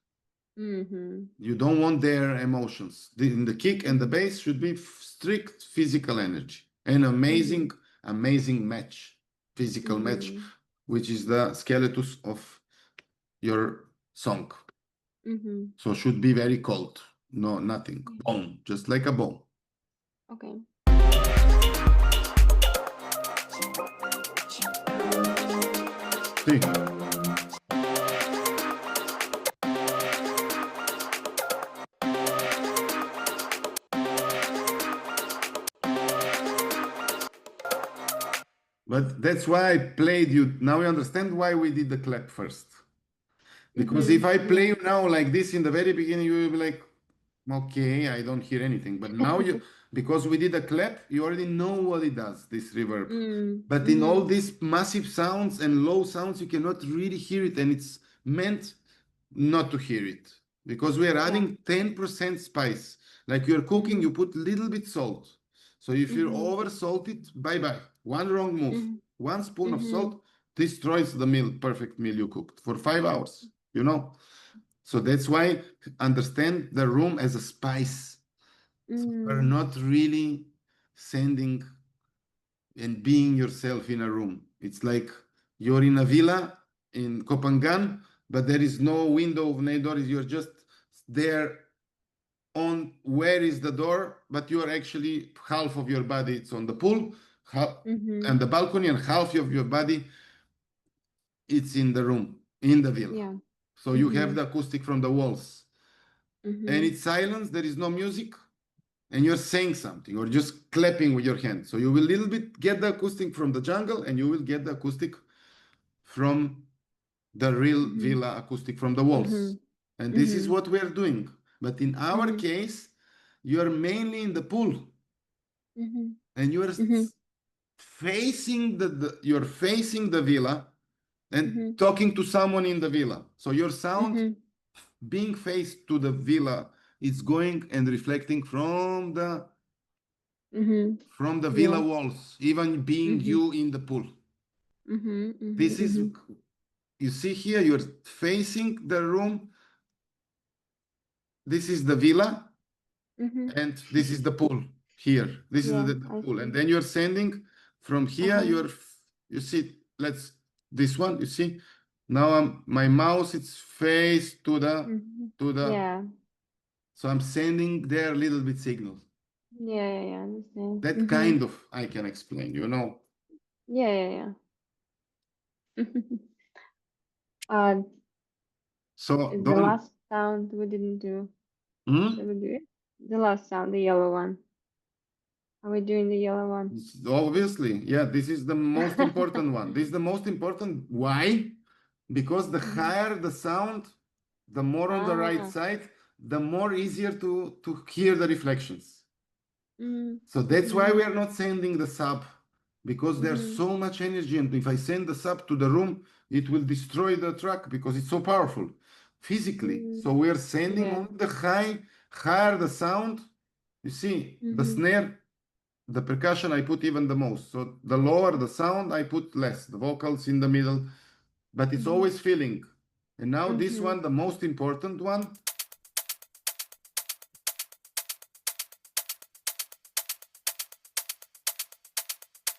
You don't want their emotions. The kick and the bass should be strict physical energy, and amazing match, physical match, which is the skeleton of your song. So should be very cold. No, nothing. Bone, just like a bone. Okay. See. But that's why I played you. Now you understand why we did the clap first. Because if I play you now like this in the very beginning, you will be like, okay, I don't hear anything. But now because we did a clap, you already know what it does, this reverb. But in all these massive sounds and low sounds, you cannot really hear it. And it's meant not to hear it. Because we are adding 10% spice. Like you're cooking, you put a little bit salt. So if you over salt it, bye-bye. One wrong move. 1 spoon of salt destroys the perfect meal you cooked for 5 hours, you know? So that's why understand the room as a spice. So we're not really sending and being yourself in a room. It's like you're in a villa in Copangan, but there is no window, no doors. You're just there on where is the door, but you are actually half of your body, it's on the pool, and the balcony, and half of your body, it's in the room, in the villa. Yeah. So you have the acoustic from the walls. And it's silence, there is no music, and you're saying something or just clapping with your hand. So you will a little bit get the acoustic from the jungle, and you will get the acoustic from the real villa acoustic from the walls. And this is what we're doing. But in our case, you are mainly in the pool. And you are facing you're facing the villa and talking to someone in the villa. So your sound being faced to the villa is going and reflecting from the villa walls, even being you in the pool. This is, you see here, you're facing the room. This is the villa, and this is the pool here. This is the pool. And then you're sending from here, you see, this one, you see, Now my mouse is faced to the Yeah. so I'm sending there a little bit signal. Yeah, understand. That kind of I can explain, you know. Yeah. So The don't last sound we didn't do. Hmm? Should we do it? The last sound, the yellow one. Are we doing the yellow one? Obviously, yeah, this is the most important one. This is the most important. Why? Because the higher the sound, the more on the right side, the more easier to hear the reflections. So that's why we are not sending the sub, because there's so much energy, and if I send the sub to the room, it will destroy the track because it's so powerful physically. So we are sending on the higher the sound. You see, the snare, the percussion, I put even the most. So the lower the sound, I put less. The vocals in the middle, but it's always feeling. And now this one, the most important one.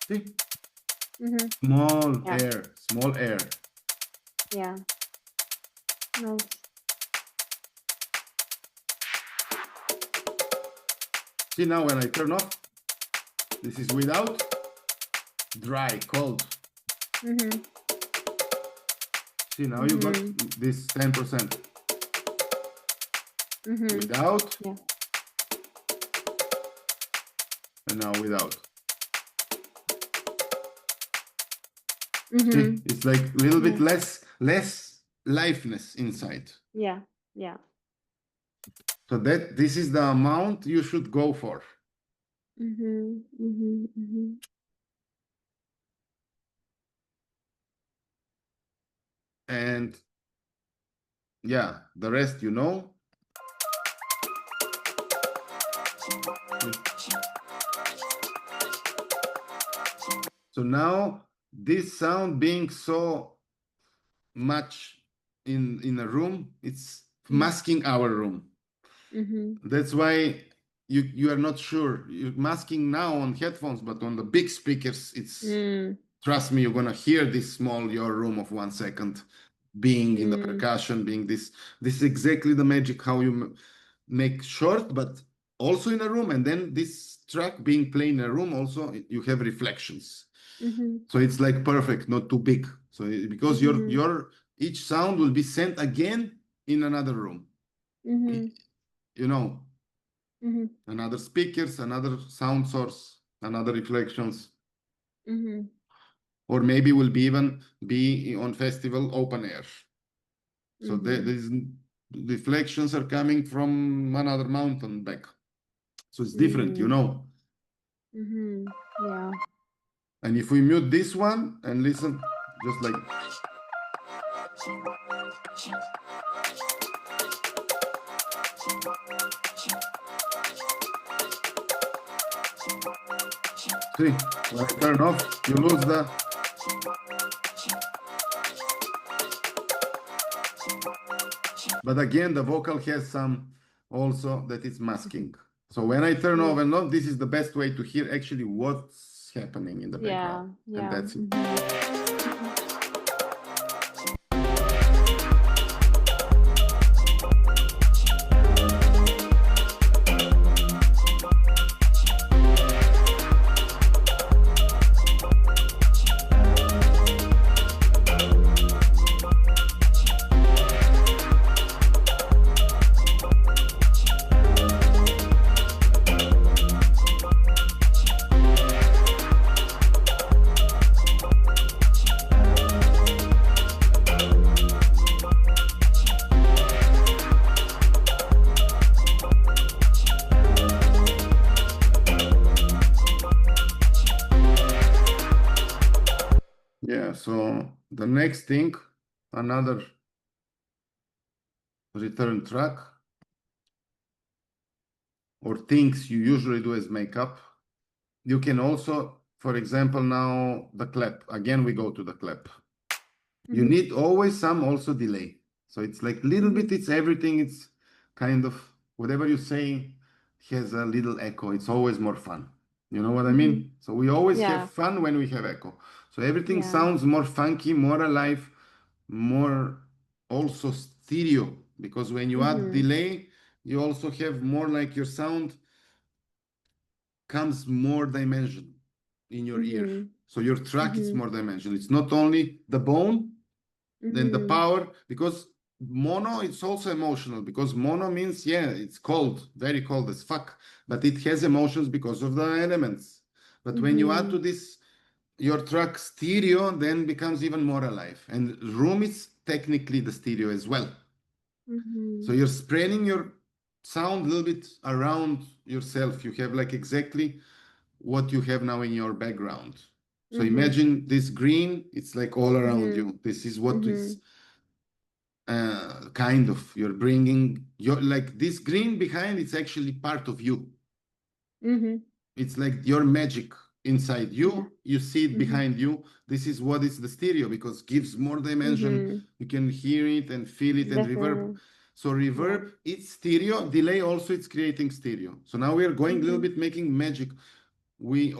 See? Small air. Yeah. Nice. See now when I turn off, this is without, dry, cold. See now you got this 10%. Without. Yeah. And now without. See, it's like a little bit less liveness inside. Yeah. So this is the amount you should go for. And yeah, the rest you know. So now this sound being so much in a room, it's masking our room. That's why you are not sure. You're masking now on headphones, but on the big speakers, it's trust me, you're gonna hear this small your room of 1 second being in the percussion, being this. This is exactly the magic how you make short, but also in a room, and then this track being played in a room also you have reflections. So it's like perfect, not too big. So because your each sound will be sent again in another room. You know, another speakers, another sound source, another reflections. Or maybe will be even be on festival open air. So these reflections are coming from another mountain back. So it's different, you know. Yeah. And if we mute this one and listen, just like. See, when I turn off, you lose the. But again, the vocal has some also that it's masking. So when I turn off and off, this is the best way to hear actually what's happening in the background. And that's it. Yeah, so the next thing, another return track or things you usually do as makeup. You can also, for example, now the clap. Again, we go to the clap. You need always some also delay. So it's like little bit, it's everything. It's kind of whatever you say has a little echo. It's always more fun. You know what I mean? So we always have fun when we have echo. So everything sounds more funky, more alive more also stereo, because when you add delay, you also have more like your sound comes more dimension in your ear. So your track is more dimension. It's not only the bone and the power, because mono, it's also emotional, because mono means, yeah, it's cold, very cold as fuck, but it has emotions because of the elements. But when you add to this your track stereo, then becomes even more alive. And room is technically the stereo as well. So you're spreading your sound a little bit around yourself. You have like exactly what you have now in your background. So imagine this green, it's like all around you. This is what is kind of, you're bringing your, like this green behind, it's actually part of you. It's like your magic inside you. You see it behind you. This is what is the stereo, because gives more dimension. You can hear it and feel it. And reverb. So reverb, it's stereo. Delay also, it's creating stereo. So now we are going a little bit making magic. We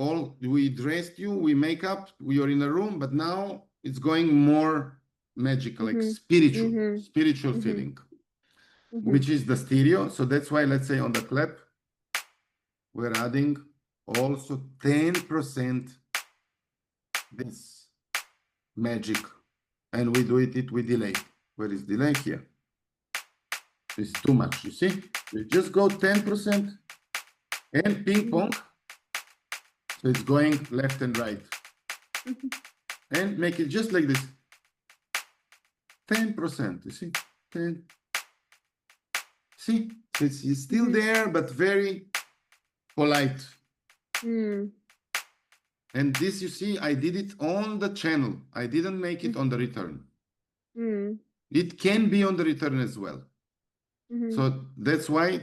dressed you, we make up, we are in a room, but now it's going more magical, like spiritual feeling, which is the stereo. So that's why, let's say on the clap, we're adding also 10% this magic, and we do it with delay. Where is delay? Here. It's too much, you see? We just go 10% and ping pong. So it's going left and right. And make it just like this. 10%, you see? 10. See? So it's still there, but very polite. And this, you see, I did it on the channel. I didn't make it on the return. It can be on the return as well. So that's why,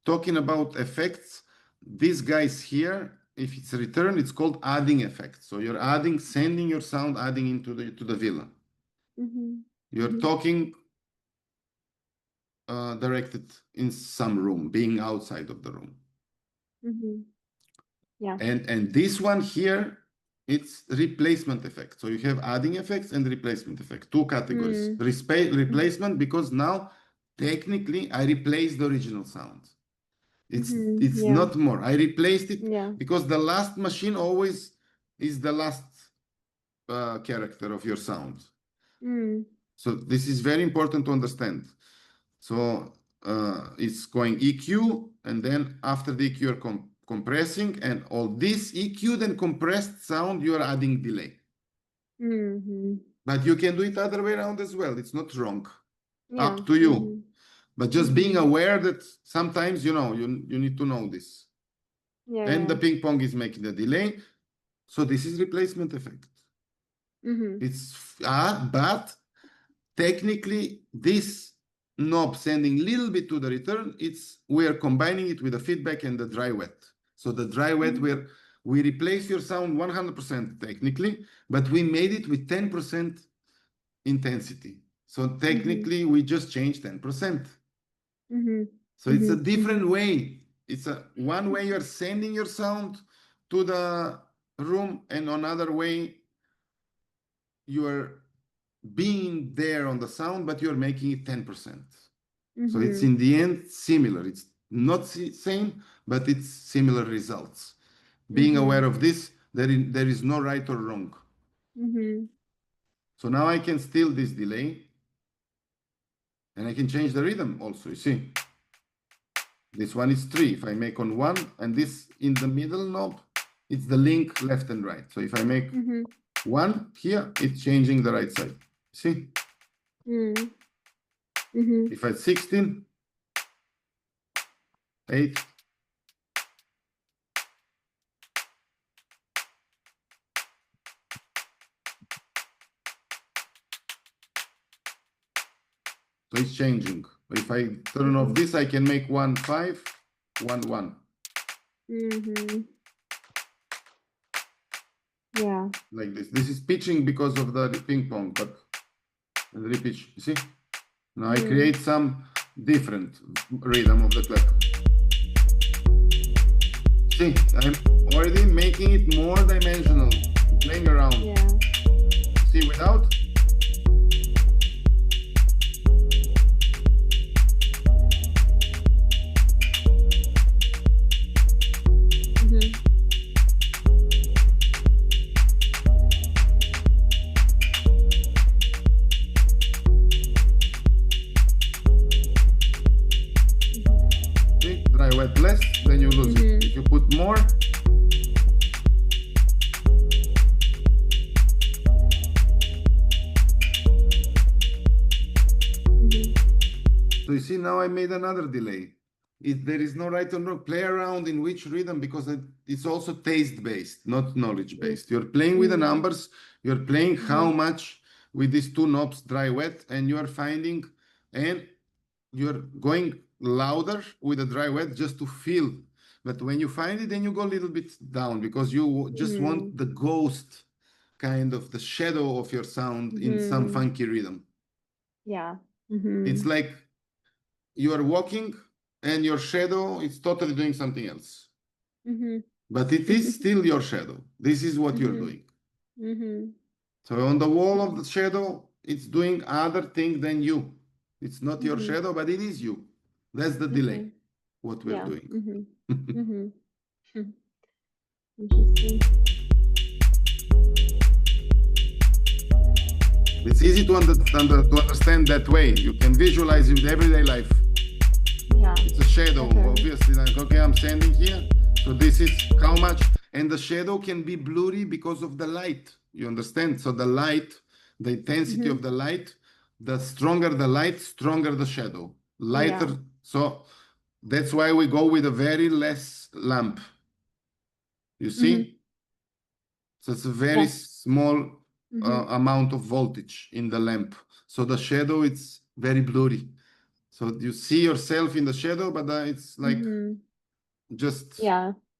talking about effects, these guys here, if it's a return, it's called adding effect. So you're adding, sending your sound, adding into the villa. You're talking directed in some room, being outside of the room. Yeah. And this one here, it's replacement effect. So you have adding effects and replacement effect, two categories. Replacement, because now technically I replaced the original sound. It's not more. I replaced it because the last machine always is the last character of your sound. So this is very important to understand. So it's going EQ, and then after the EQ you're compressing, and all this EQ'd and compressed sound you are adding delay. But you can do it other way around as well. It's not wrong. Up to you. But just being aware that sometimes, you know, you need to know this. And the ping pong is making the delay. So this is replacement effect. It's but technically this knob sending a little bit to the return, we are combining it with the feedback and the dry wet. So the dry wet, where we replace your sound 100% technically, but we made it with 10% intensity. So technically we just changed 10%. So it's a different way. It's one way you're sending your sound to the room, and another way you are being there on the sound, but you're making it 10%. So it's in the end similar. It's not same, but it's similar results. Being aware of this, there is no right or wrong. So now I can steal this delay, and I can change the rhythm also, you see. This one is 3. If I make on 1, and this in the middle knob, it's the link left and right. So if I make 1 here, it's changing the right side. See? If I 16, 8, so it's changing. If I turn off this, I can make 1, 5, 1, 1. Yeah. Like this. This is pitching because of the ping pong, but repitch. You see? Now I create some different rhythm of the clap. See, I'm already making it more dimensional, playing around. Yeah. See, without. more. So you see, now I made another delay. There is no right or wrong. Play around in which rhythm, because it's also taste-based, not knowledge-based. You're playing with the numbers. You're playing how much with these two knobs, dry, wet, and you are finding, and you're going louder with the dry, wet just to feel. But when you find it, then you go a little bit down because you just want the ghost, kind of the shadow of your sound in some funky rhythm. Yeah. It's like you are walking and your shadow is totally doing something else. But it is still your shadow. This is what you're doing. So on the wall of the shadow, it's doing other thing than you. It's not your shadow, but it is you. That's the delay, what we're doing. Interesting. It's easy to understand that way. You can visualize it in everyday life. Yeah. It's a shadow, obviously. Like, okay, I'm standing here. So this is how much. And the shadow can be blurry because of the light. You understand? So the light, the intensity of the light, the stronger the light, stronger the shadow. Lighter. Yeah. So that's why we go with a very less lamp. You see? So it's a very small amount of voltage in the lamp. So the shadow, it's very blurry. So you see yourself in the shadow, but it's like just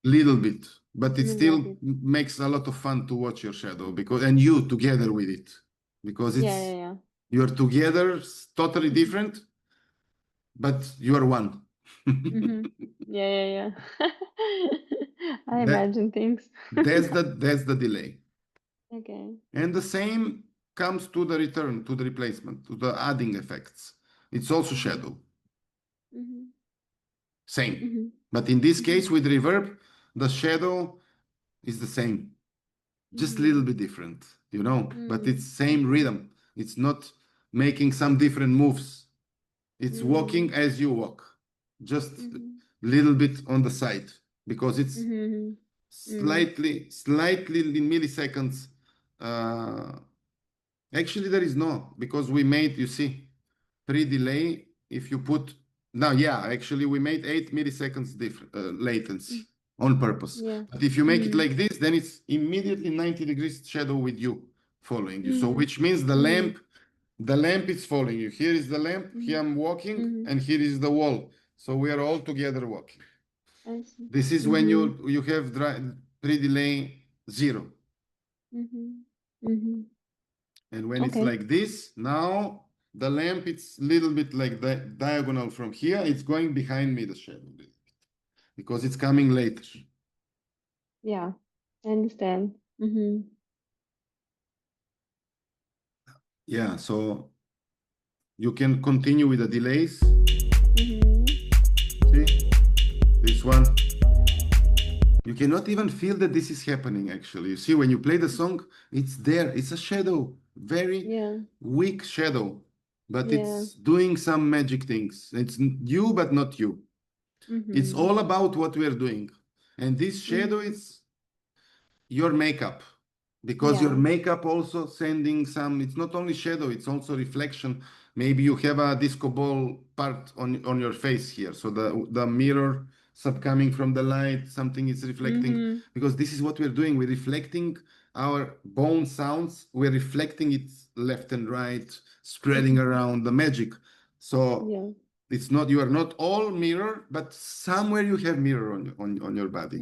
little bit. But it still makes a lot of fun to watch your shadow, because, and you together with it, because it's you're together, totally different, but you are one. Yeah. I imagine things. That's the delay. Okay. And the same comes to the return, to the replacement, to the adding effects. It's also shadow. Same. But in this case, with reverb, the shadow is the same. Just a little bit different, you know? But it's same rhythm. It's not making some different moves. It's walking as you walk. Just a little bit on the side, because it's slightly in milliseconds. Actually, there is no, because we made, you see, pre-delay. If you put now, actually, we made 8 milliseconds latency on purpose. But if you make it like this, then it's immediately 90 degrees shadow with you following you. So which means the lamp is following you. Here is the lamp. Here I'm walking, and here is the wall. So we are all together walking. This is when you have pre-delay 0. And when it's like this, now the lamp, it's a little bit like the diagonal from here. It's going behind me, the shadow, because it's coming later. Yeah, I understand. Yeah, so you can continue with the delays. See, this one. You cannot even feel that this is happening, actually. You see, when you play the song, it's there. It's a shadow, very weak shadow, but it's doing some magic things. It's you, but not you. It's all about what we're doing. And this shadow is your makeup, because your makeup also sending some, it's not only shadow, it's also reflection. Maybe you have a disco ball part on your face here. So the mirror coming from the light, something is reflecting, because this is what we're doing. We're reflecting our bone sounds. We're reflecting it left and right, spreading around the magic. So it's not, you are not all mirror, but somewhere you have mirror on your body.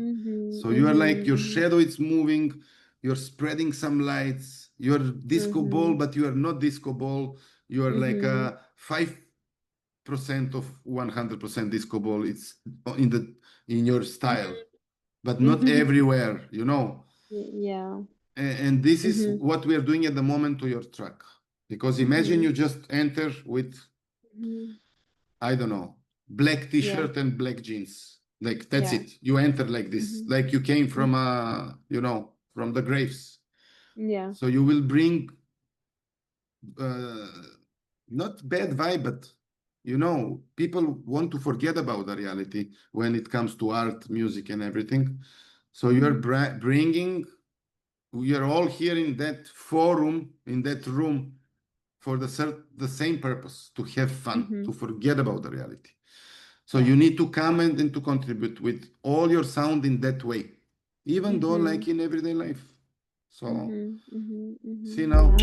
So you are like, your shadow is moving, you're spreading some lights, you're disco ball, but you are not disco ball. You are like a 5% of 100% disco ball. It's in your style, but not everywhere, you know? Yeah. And this is what we are doing at the moment to your track. Because imagine you just enter with, I don't know, black t-shirt and black jeans. Like, that's it. You enter like this, like you came from, you know, from the graves. Yeah. So you will bring not bad vibe, but You know, people want to forget about the reality when it comes to art, music, and everything. So you're bringing, we are all here in that forum, in that room, for the same purpose, to have fun, to forget about the reality. So you need to come and to contribute with all your sound in that way, even though like in everyday life. So see now,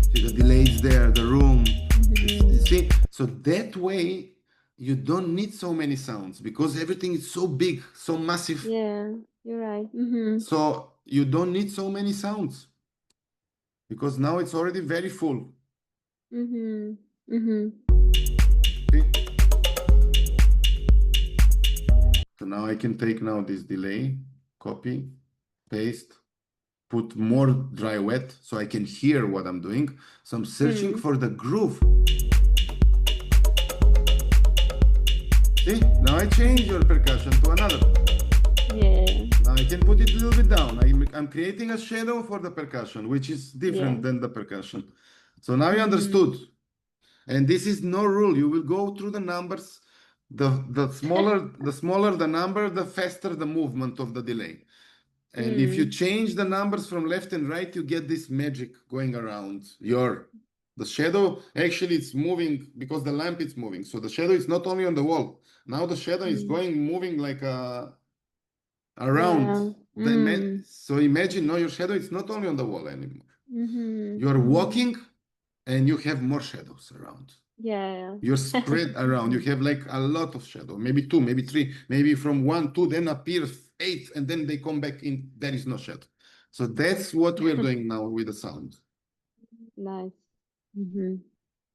see the delays there, the room. See, so that way you don't need so many sounds because everything is so big, so massive. Yeah, you're right. So you don't need so many sounds because now it's already very full. See? So now I can take now this delay, copy, paste, put more dry wet so I can hear what I'm doing. So I'm searching for the groove. See, now I change your percussion to another. Yeah. Now I can put it a little bit down. I'm creating a shadow for the percussion, which is different than the percussion. So now you understood. And this is no rule. You will go through the numbers. The smaller the number, the faster the movement of the delay. And if you change the numbers from left and right, you get this magic going around. The shadow actually it's moving because the lamp is moving. So the shadow is not only on the wall. Now the shadow is moving like around. So imagine, no, your shadow is not only on the wall anymore. You're walking and you have more shadows around. Yeah. You're spread around. You have like a lot of shadow, maybe 2, maybe 3, maybe from 1, 2, then appears 8, and then they come back in. There is no shadow. So that's what we're doing now with the sound. Nice.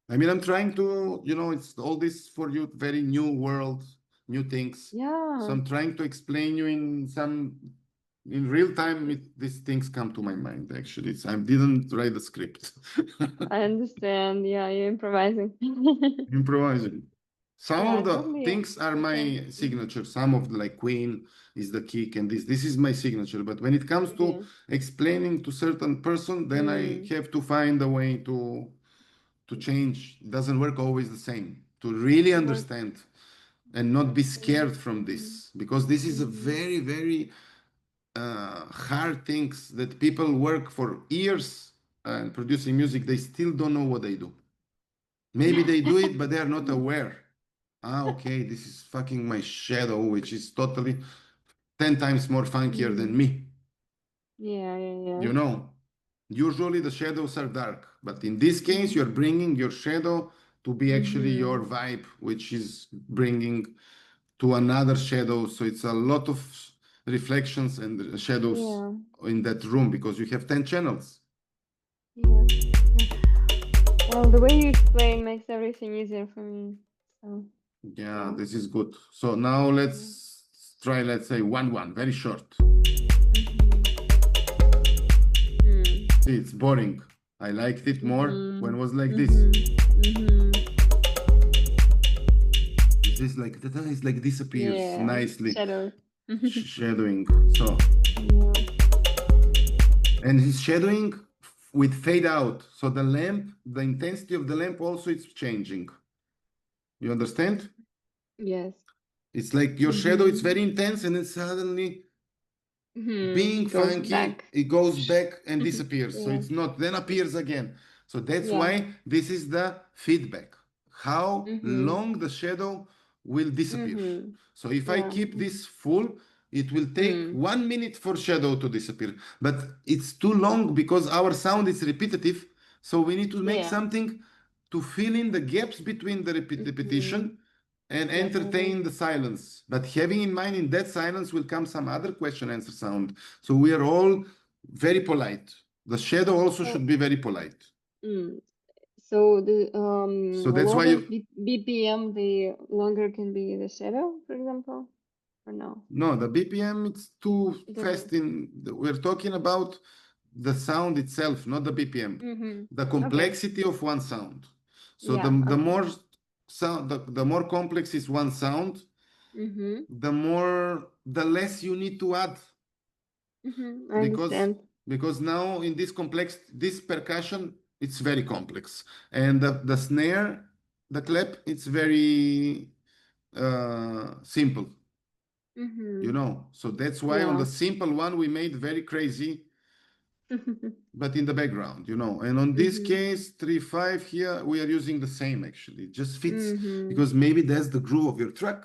I mean, I'm trying to, it's all this for you, very new world, new things. Yeah. So I'm trying to explain you in real time, these things come to my mind, actually. I didn't write the script. I understand. Yeah, you're improvising. Improvising. Some of the totally. things are my signature. Some of like Queen is the kick and this is my signature. But when it comes to explaining to certain person, then I have to find a way to change. It doesn't work always the same. To really understand and not be scared from this, because this is a very, very hard things that people work for years and producing music. They still don't know what they do. Maybe they do it, but they are not aware. Okay, this is fucking my shadow, which is totally 10 times more funkier than me. Yeah. You know, usually the shadows are dark, but in this case, you're bringing your shadow to be actually your vibe, which is bringing to another shadow. So it's a lot of reflections and shadows in that room because you have 10 channels. Yeah. Well, the way you explain makes everything easier for me. So, yeah, this is good. So now let's try, let's say 1-1, very short. See, it's boring. I liked it more when it was like this. This like that is like disappears nicely. Shadowing. So and he's shadowing with fade out. So the lamp, the intensity of the lamp also is changing. You understand? Yes. It's like your shadow is very intense and then suddenly being funky, it goes back and disappears. So it's not, then appears again. So that's why this is the feedback. How long the shadow will disappear. So if I keep this full, it will take 1 minute for shadow to disappear. But it's too long because our sound is repetitive. So we need to make something to fill in the gaps between the repetition and entertain the silence. But having in mind in that silence will come some other question answer sound. So we are all very polite. The shadow also should be very polite. So the that's why BPM, the longer can be the shadow, for example, or no? No, the BPM it's too fast. We're talking about the sound itself, not the BPM. The complexity of one sound. So the more sound, the more complex is one sound, the less you need to add. I understand. Because now in this percussion, it's very complex. And the snare, the clap, it's very simple, you know. So that's why on the simple one we made very crazy, but in the background, you know. And on this case, 3/5 here, we are using the same actually. It just fits because maybe that's the groove of your track,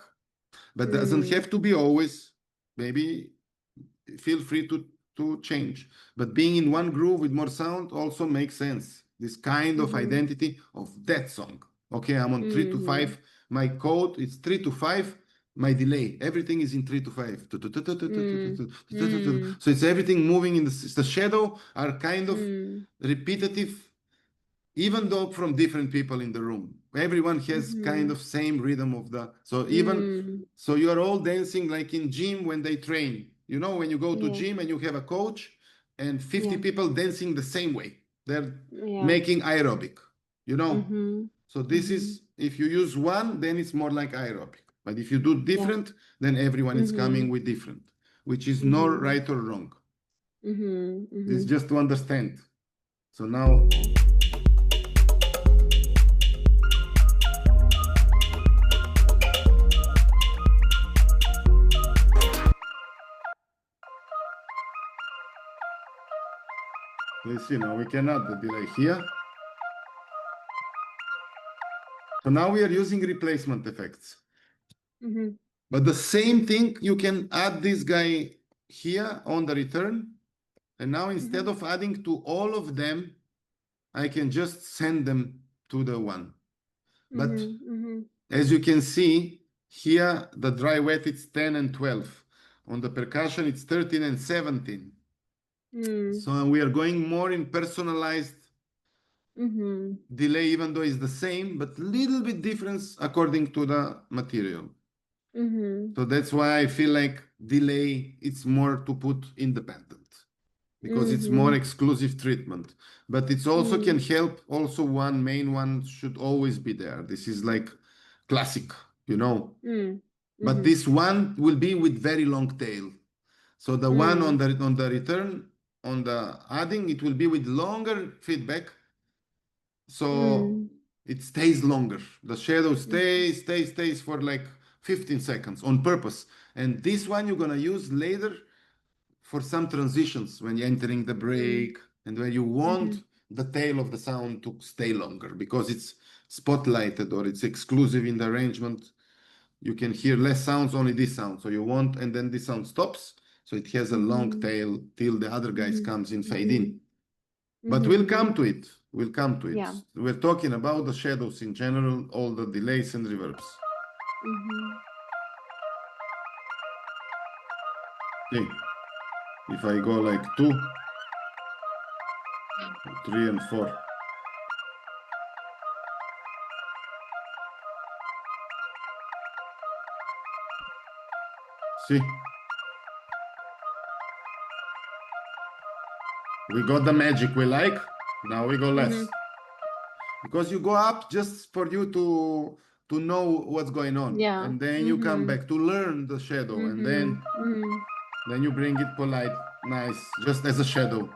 but doesn't have to be always. Maybe feel free to change. But being in one groove with more sound also makes sense. This kind of identity of that song. Okay, I'm on 3/5. My code is 3/5. My delay, everything is in 3/5. So it's everything moving in the shadow are kind of repetitive, even though from different people in the room. Everyone has kind of same rhythm of the, so even, so you're all dancing like in gym when they train. You know, when you go to gym and you have a coach and 50 people dancing the same way. They're making aerobic, you know? So this is, if you use one, then it's more like aerobic. But if you do different, then everyone is coming with different, which is no right or wrong. This is just to understand. So now, let's see, now we can add the delay here. So now we are using replacement effects. But the same thing, you can add this guy here on the return. And now instead of adding to all of them, I can just send them to the one. But as you can see, here the dry wet, it's 10 and 12. On the percussion, it's 13 and 17. So we are going more in personalized delay, even though it's the same, but little bit difference according to the material. So that's why I feel like delay, it's more to put independent because it's more exclusive treatment. But it's also can help. Also, one main one should always be there. This is like classic, you know. But this one will be with very long tail. So the one on the return, on the adding, it will be with longer feedback. So it stays longer. The shadow stays for like 15 seconds on purpose. And this one you're gonna use later for some transitions when you're entering the break and when you want the tail of the sound to stay longer because it's spotlighted or it's exclusive in the arrangement. You can hear less sounds, only this sound. So you want, and then this sound stops. So it has a long tail till the other guys comes in fade in. But we'll come to it. We'll come to it. Yeah. We're talking about the shadows in general, all the delays and reverbs. Okay. If I go like 2, 3, and 4. See? We got the magic we like. Now we go less. Because you go up just for you to know what's going on. Yeah. And then you come back to learn the shadow. And then you bring it polite, nice, just as a shadow.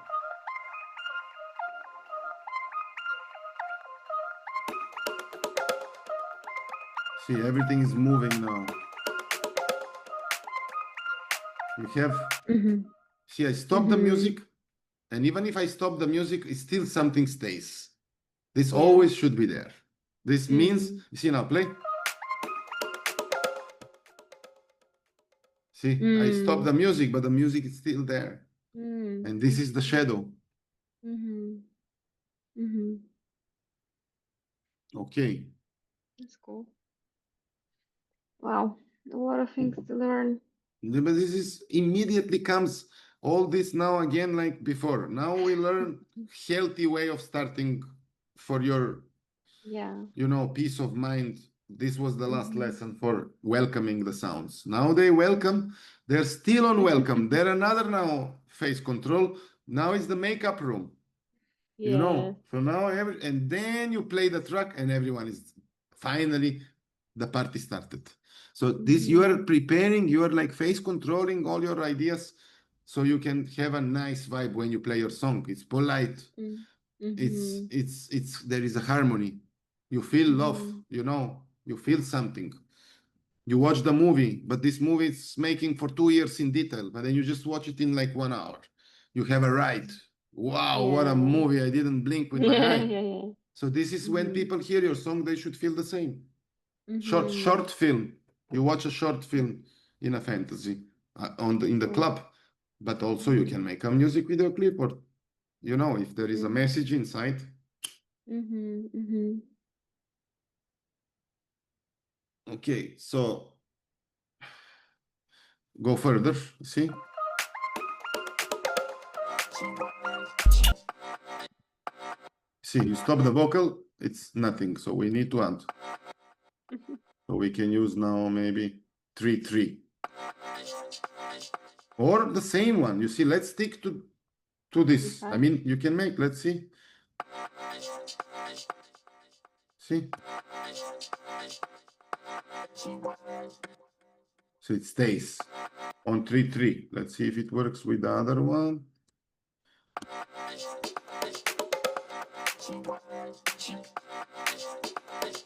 See, everything is moving now. You have, see, I stop the music. And even if I stop the music, it's still something stays. This always should be there. This means, you see now, play. See, I stop the music, but the music is still there. And this is the shadow. Okay. That's cool. Wow, a lot of things to learn. But this is immediately comes all this now again like before. Now we learn healthy way of starting for your, you know, peace of mind. This was the last lesson for welcoming the sounds. Now they welcome, they're still on welcome. They're another now phase control. Now it's the makeup room. You know, so now and then you play the track and everyone is finally the party started. So this you are preparing, you are like phase controlling all your ideas so you can have a nice vibe when you play your song. It's polite. it's there is a harmony. You feel love, you know, you feel something. You watch the movie, but this movie is making for 2 years in detail, but then you just watch it in like 1 hour. You have a ride. Wow, what a movie. I didn't blink with my eye. So this is when people hear your song, they should feel the same. Short film. You watch a short film in a fantasy in the club, but also you can make a music video clip, or you know, if there is a message inside. Okay, so go further. See. See, you stop the vocal, it's nothing. So we need to add. So we can use now maybe 3/3. Or the same one. You see, let's stick to this. I mean, you can make, let's see. See? So it stays on 3/3. Let's see if it works with the other one.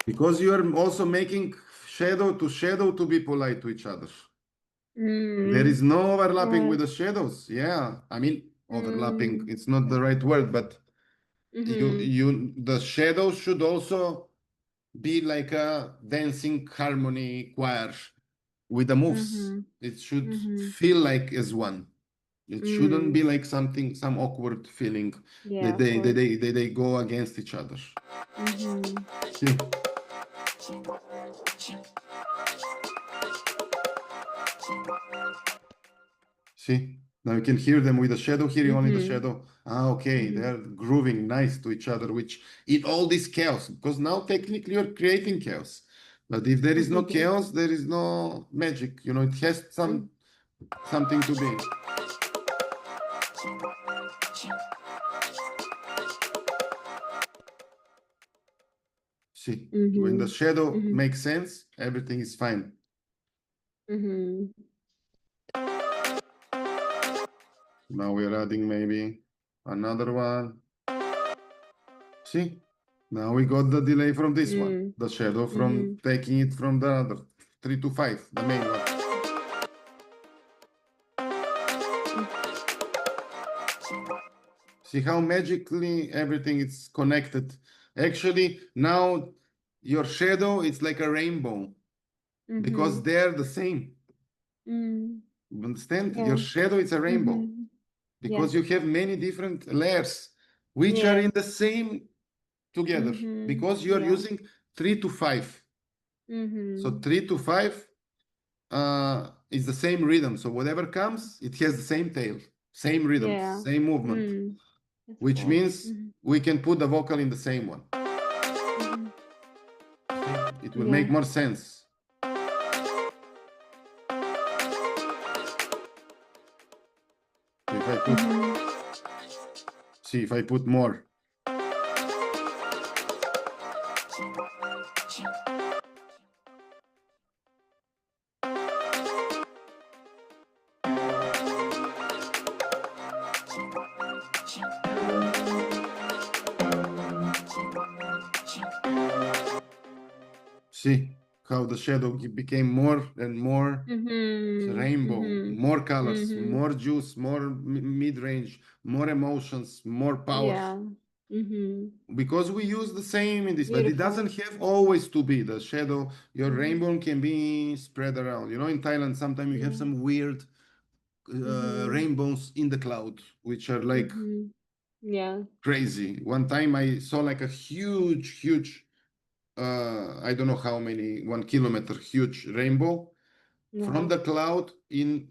Because you are also making shadow to be polite to each other. There is no overlapping with the shadows. Yeah, I mean, overlapping, it's not the right word, but the shadows should also be like a dancing harmony choir with the moves. It should feel like as one. It shouldn't be like something, some awkward feeling that they go against each other. See? See? Now you can hear them with the shadow, hearing only the shadow. Ah, okay, they're grooving nice to each other, which in all this chaos, because now technically you're creating chaos. But if there is no chaos, there is no magic. You know, it has something to be. See, when the shadow makes sense, everything is fine. Now we're adding maybe another one. See, now we got the delay from this one, the shadow from taking it from the other 3 to 5, the main one. See how magically everything is connected. Actually, now your shadow, it's like a rainbow because they're the same. You understand? Your shadow is a rainbow because you have many different layers which are in the same together because you are using 3 to 5. So 3 to 5 is the same rhythm. So whatever comes, it has the same tail, same rhythm, same movement, which means we can put the vocal in the same one. It will make more sense. If I put, see if I put more. See how the shadow became more and more rainbow, more colors, more juice, more mid-range, more emotions, more power. Because we use the same in this, but it doesn't have always to be the shadow. Your rainbow can be spread around. You know, in Thailand, sometimes you have some weird rainbows in the cloud, which are like crazy. One time I saw like a huge I don't know how many 1 kilometer huge rainbow from the cloud in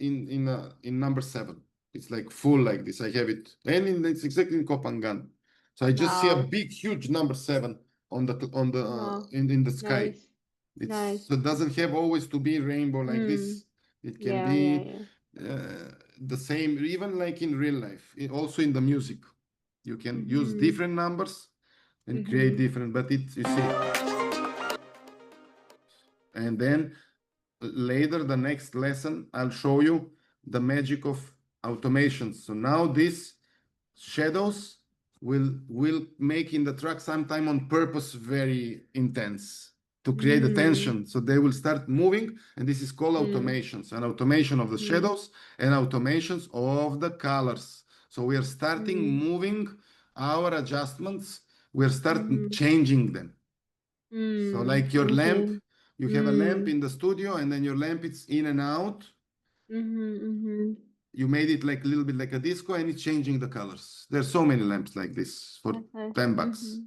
number 7. It's like full like this. I have it, and it's exactly in Kopangan. So I just see a big huge number 7 in the sky. So it doesn't have always to be rainbow like this. It can be the same, even like in real life. Also in the music, you can use different numbers and create different. But you see. And then later, the next lesson, I'll show you the magic of automation. So now these shadows, will make in the track sometime on purpose very intense to create the tension. So they will start moving, and this is called automations, an automation of the shadows and automations of the colors. So we are starting moving our adjustments. We're starting changing them. So like your lamp, you have a lamp in the studio, and then your lamp is in and out. You made it like a little bit like a disco, and it's changing the colors. There's so many lamps like this for $10.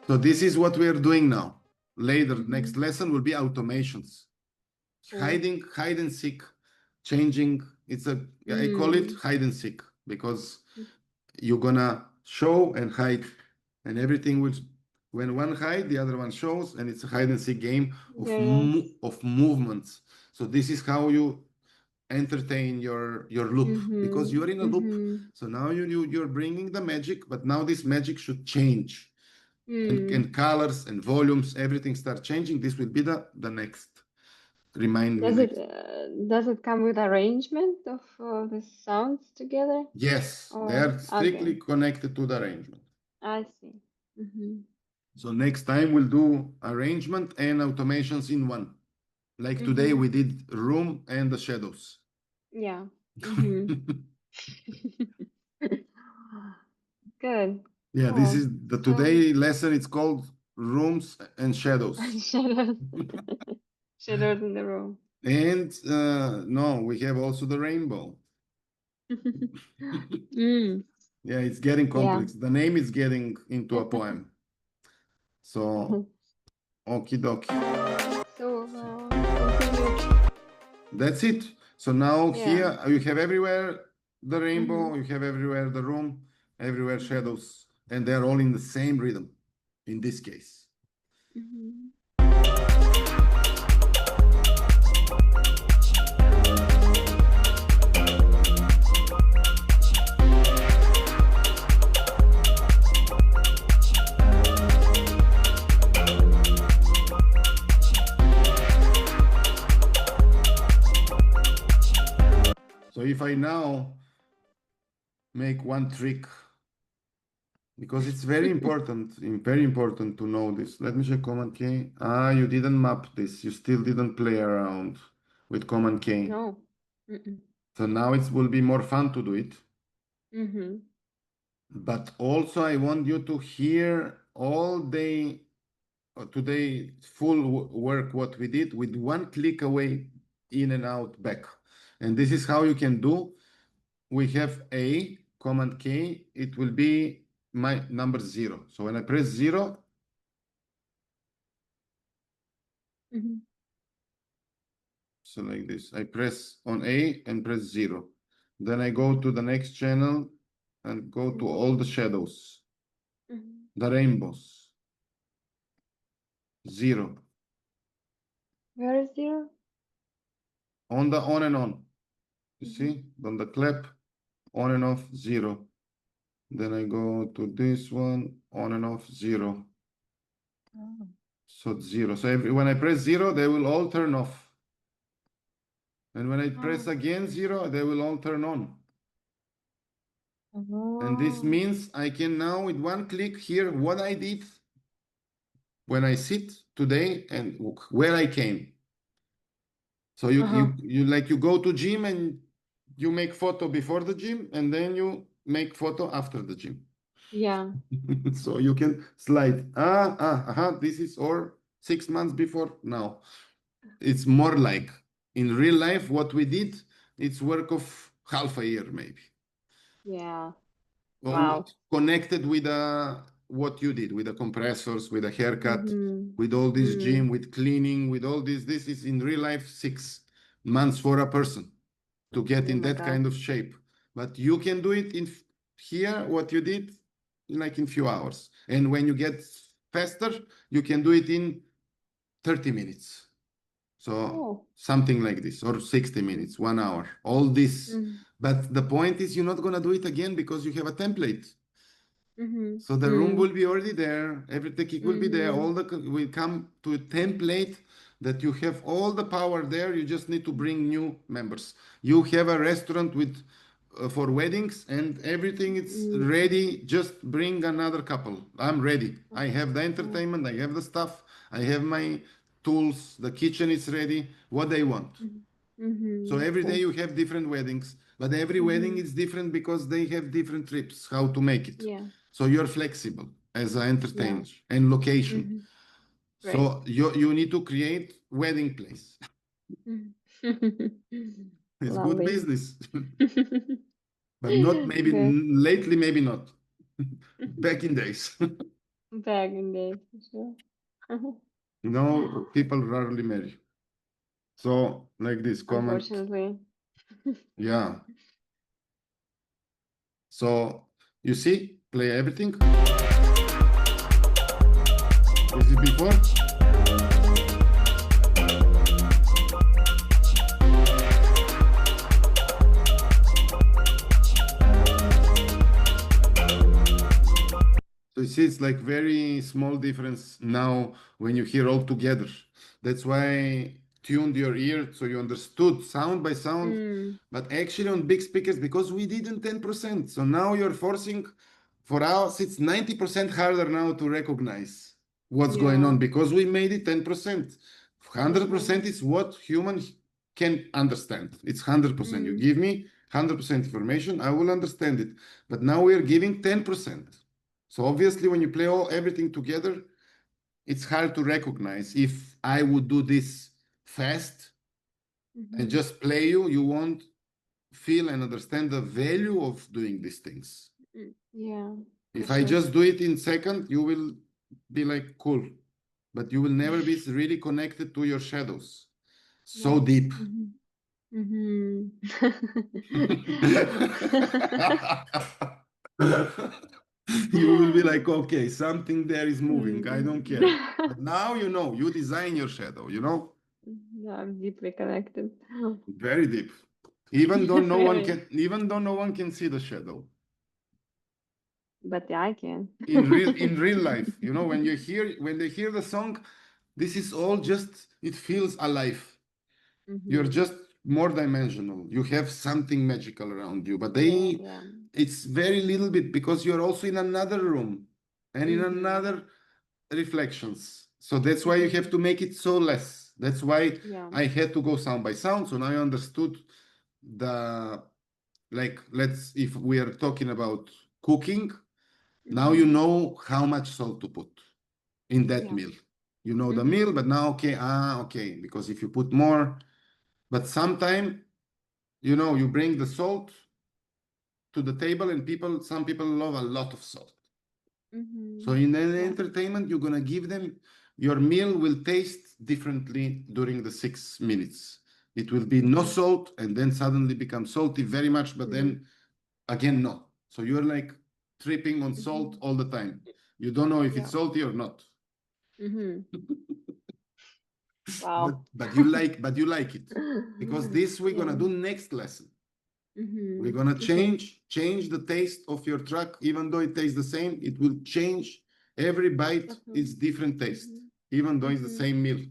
So this is what we are doing now. Later, next lesson will be automations. Hide and seek, changing. I call it hide and seek, because you're gonna show and hide, and everything will, when one hide, the other one shows, and it's a hide and seek game of movements. So this is how you entertain your loop, because you're in a loop. So now you're bringing the magic, but now this magic should change, and colors and volumes, everything start changing. This will be the next. Remind me. Does it come with arrangement of the sounds together? Yes, they are strictly connected to the arrangement. I see. So next time we'll do arrangement and automations in one. Like today we did room and the shadows. Yeah. Good. Yeah, this is the today lesson. It's called rooms and shadows. Shadows. Shadows in the room. And no, we have also the rainbow. Yeah, it's getting complex. The name is getting into a poem. So, okie dokie. So, that's it. So now here you have everywhere the rainbow, you have everywhere the room, everywhere shadows, and they're all in the same rhythm in this case. So if I now make one trick, because it's very important, to know this. Let me check Command K. You didn't map this. You still didn't play around with Command K. No. So now it will be more fun to do it. But also I want you to hear all day today full work what we did with one click away, in and out, back. And this is how you can do. We have A, Command K, it will be my number 0. So when I press 0, so like this, I press on A and press 0. Then I go to the next channel and go to all the shadows, the rainbows, 0. Where is 0? On the on and on. You see, on the clap, on and off, 0. Then I go to this one, on and off, 0. So 0. So when I press 0, they will all turn off. And when I press again 0, they will all turn on. And this means I can now with one click hear what I did when I sit today and where I came. So you go to gym and you make photo before the gym, and then you make photo after the gym. Yeah. So you can slide. This is or 6 months before now. It's more like in real life what we did. It's work of half a year maybe. Yeah. Wow. Connected with what you did with the compressors, with a haircut, with all this gym, with cleaning, with all this. This is in real life 6 months for a person to get in that kind of shape. But you can do it in here, what you did, like in few hours. And when you get faster, you can do it in 30 minutes. So something like this, or 60 minutes, 1 hour, all this. But the point is you're not going to do it again because you have a template. So the room will be already there. Every technique will be there. All will come to a template that you have all the power there. You just need to bring new members. You have a restaurant with for weddings and everything. It's ready. Just bring another couple. I'm ready. I have the entertainment. I have the stuff. I have my tools. The kitchen is ready. What they want. So every day you have different weddings, but every wedding is different because they have different trips, how to make it. Yeah. So you're flexible as an entertainer and location. So you need to create wedding place. It's good business. But not maybe lately, maybe not. Back in days. Back in days, for sure. No, people rarely marry. So like this comment. Unfortunately. Yeah. So you see, play everything. This is before. So you see, it's like very small difference now when you hear all together. That's why tuned your ear so you understood sound by sound, but actually on big speakers, because we didn't 10%. So now you're forcing, for us, it's 90% harder now to recognize what's going on because we made it 10%. 100% is what humans can understand. It's 100%. You give me 100% information, I will understand it. But now we're giving 10%. So obviously, when you play everything together, it's hard to recognize. If I would do this fast and just play you won't feel and understand the value of doing these things. Yeah. If I just do it in second, you will be like, cool. But you will never be really connected to your shadows. So deep. You will be like, okay, something there is moving. I don't care. But now you know, you design your shadow, you know? Yeah, I'm deeply connected. Very deep. Even though no one can see the shadow. But I can. In real life, you know, when they hear the song, this is all just, it feels alive. You're just more dimensional. You have something magical around you, but it's very little bit because you're also in another room and in another reflections. So that's why you have to make it so less. That's why I had to go sound by sound. So now I understood if we are talking about cooking, now you know how much salt to put in that meal. You know the meal, but now, okay, because if you put more, but sometime, you know, you bring the salt to the table and some people love a lot of salt. So in the entertainment, you're going to give them, your meal will taste differently during the 6 minutes. It will be no salt and then suddenly become salty very much, but then again, no. So you're like tripping on salt all the time. You don't know if it's salty or not. Wow. But you like it because this we're gonna do next lesson. We're gonna change the taste of your track, even though it tastes the same. It will change. Every bite is different taste, even though it's the same meal.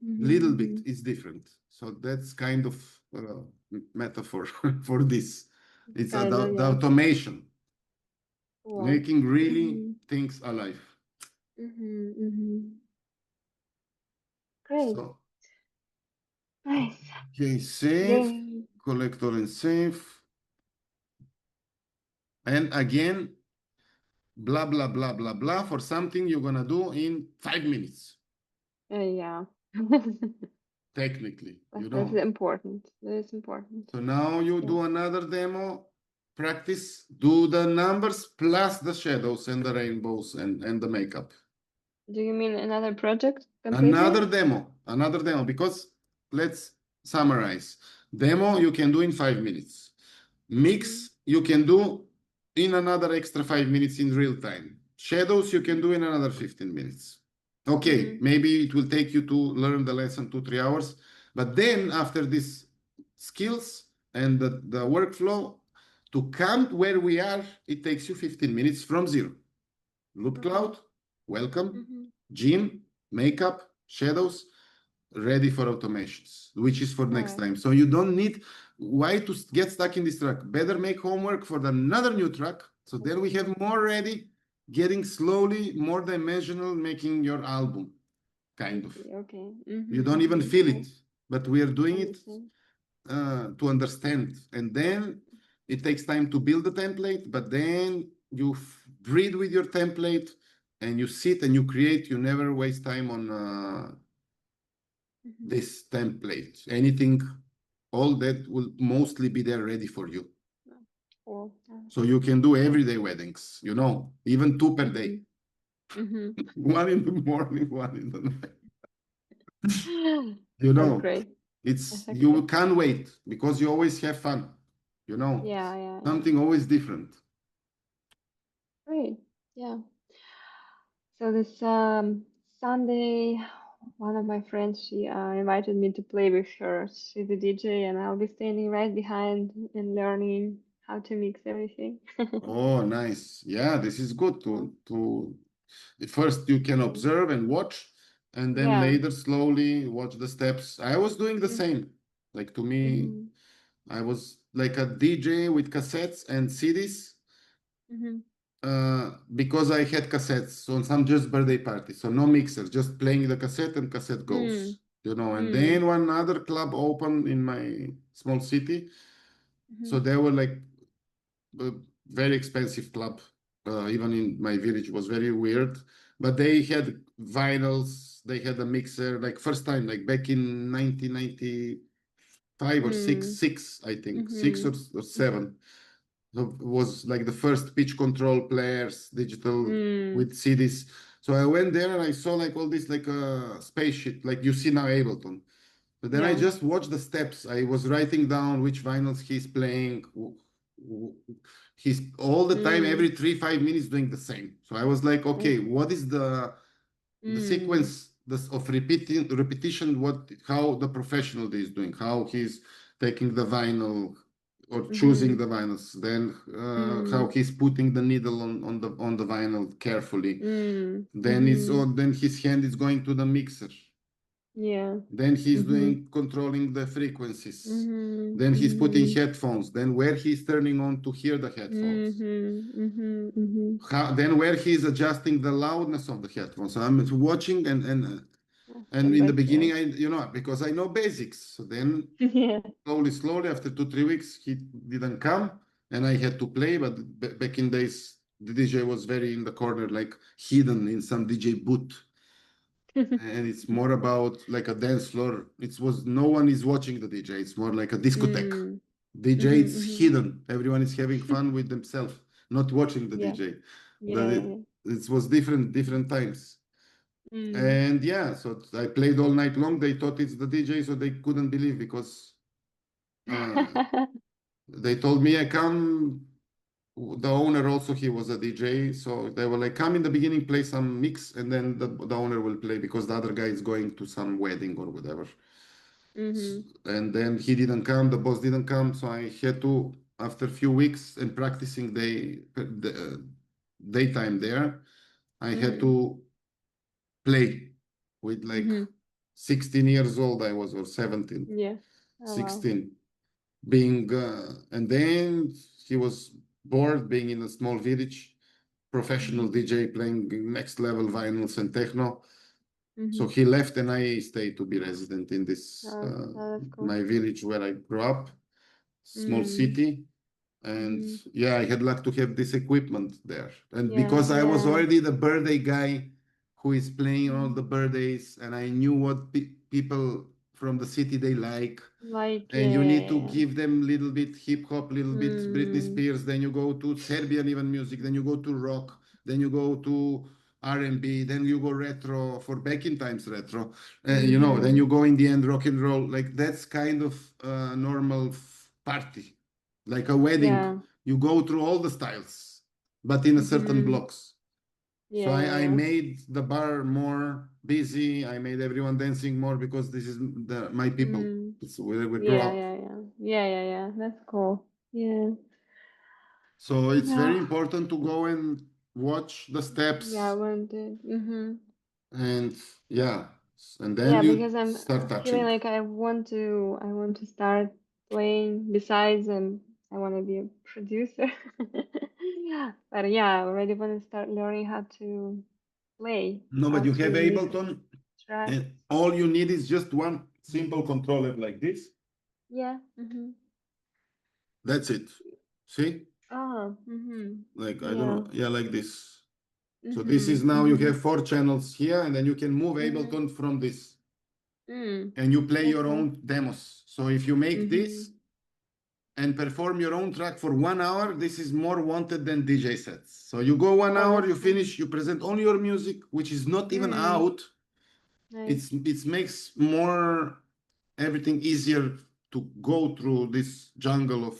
Little bit is different. So that's kind of metaphor for this. It's the automation, making really things alive. Great. So, Nice. okay, save, collector and save. And again, blah, blah, blah, blah, blah for something you're going to do in 5 minutes. Yeah. Technically, you know. That's important. That is important. So now you do another demo, practice, do the numbers plus the shadows and the rainbows and the makeup. Do you mean another project completely? Another demo, because let's summarize. Demo you can do in 5 minutes. Mix you can do in another extra 5 minutes in real time. Shadows you can do in another 15 minutes. Okay, maybe it will take you to learn the lesson 2-3 hours, but then after these skills and the workflow, to come where we are, it takes you 15 minutes from zero. LoopCloud, welcome. Gym, makeup, shadows, ready for automations, which is for next time. So you don't need, why to get stuck in this track? Better make homework for another new track. So then we have more ready, getting slowly more dimensional, making your album, kind of. Okay. You don't even feel it, but we are doing it Understand. to understand. And then it takes time to build the template, but then you breathe with your template and you sit and you create. You never waste time on this template. Anything, all that will mostly be there ready for you. Cool. So you can do everyday weddings, you know, even 2 per day. One in the morning, one in the night. You know, That's great. it's you can't wait because you always have fun, you know. Yeah. Something always different. Great. Yeah. So this Sunday, one of my friends, she invited me to play with her. She's a DJ, and I'll be standing right behind and learning how to mix everything. Oh, nice. Yeah, this is good to first you can observe and watch, and then later slowly watch the steps. I was doing the same. Like to me, I was like a DJ with cassettes and CDs. Because I had cassettes on some just birthday parties, so no mixer, just playing the cassette and cassette goes, you know. And then one other club opened in my small city, so they were like a very expensive club. Even in my village was very weird, but they had vinyls, they had a mixer, like first time, like back in 1995 or six, I think, 6 or 7. So it was like the first pitch control players, digital with CDs. So I went there and I saw like all this like a spaceship, like you see now Ableton. But then I just watched the steps. I was writing down which vinyls he's playing. He's all the time, every 3-5 minutes doing the same. So I was like, okay, what is the sequence of repetition, how the professional is doing, how he's taking the vinyl or choosing the vinyls, then how he's putting the needle on the vinyl carefully. Then it's on, then his hand is going to the mixer. Then he's doing controlling the frequencies. Then he's putting headphones. Then where he's turning on to hear the headphones. Then where he's adjusting the loudness of the headphones. So I'm watching and in the beginning, because I know basics. So then slowly after 2-3 weeks, he didn't come and I had to play. But back in days, the DJ was very in the corner, like hidden in some DJ booth. And it's more about like a dance floor. No one is watching the DJ. It's more like a discotheque. DJ is hidden. Everyone is having fun with themselves, not watching the DJ. It was different times. And so I played all night long. They thought it's the DJ, so they couldn't believe because they told me I come. The owner also, he was a DJ, so they were like, come in the beginning, play some mix, and then the owner will play because the other guy is going to some wedding or whatever. And then he didn't come, the boss didn't come, so I had to, after a few weeks and practicing daytime there, I had to play with like 16 years old I was, or 17, 16. Being, and then he was bored being in a small village, professional DJ playing next level vinyls and techno. So he left and I stayed to be resident in this, my village where I grew up, small city. And I had luck to have this equipment there. And because I was already the birthday guy who is playing all the birthdays, and I knew what people from the city they like. And you need to give them little bit hip hop, little bit Britney Spears. Then you go to Serbian even music. Then you go to rock. Then you go to R&B. Then you go retro for back in times retro. Then you go in the end rock and roll. Like that's kind of a normal party, like a wedding. You go through all the styles, but in a certain blocks. So I made the bar more busy. I made everyone dancing more because this is my people. It's where we grew up. Yeah. That's cool. Yeah. So it's very important to go and watch the steps. Yeah, I wanted. And and then you because I'm start touching. feeling like I want to start playing. Besides, I want to be a producer. But yeah, I already want to start learning how to play, No, but how you to have mix Ableton, tracks. and all you need is just one simple controller like this. Yeah. Mm-hmm. That's it. See? Oh. Mm-hmm. Like, I don't Yeah. know. Yeah, like this. So this Mm-hmm. is now you Mm-hmm. have 4 channels here, and then you can move Mm-hmm. Ableton from this. Mm. And you play your Okay. own demos. So if you make Mm-hmm. this and perform your own track for 1 hour, this is more wanted than DJ sets. So you go one Oh, hour, that's you cool. finish, you present only your music, which is not even Mm. out. Nice. It makes more everything easier to go through this jungle of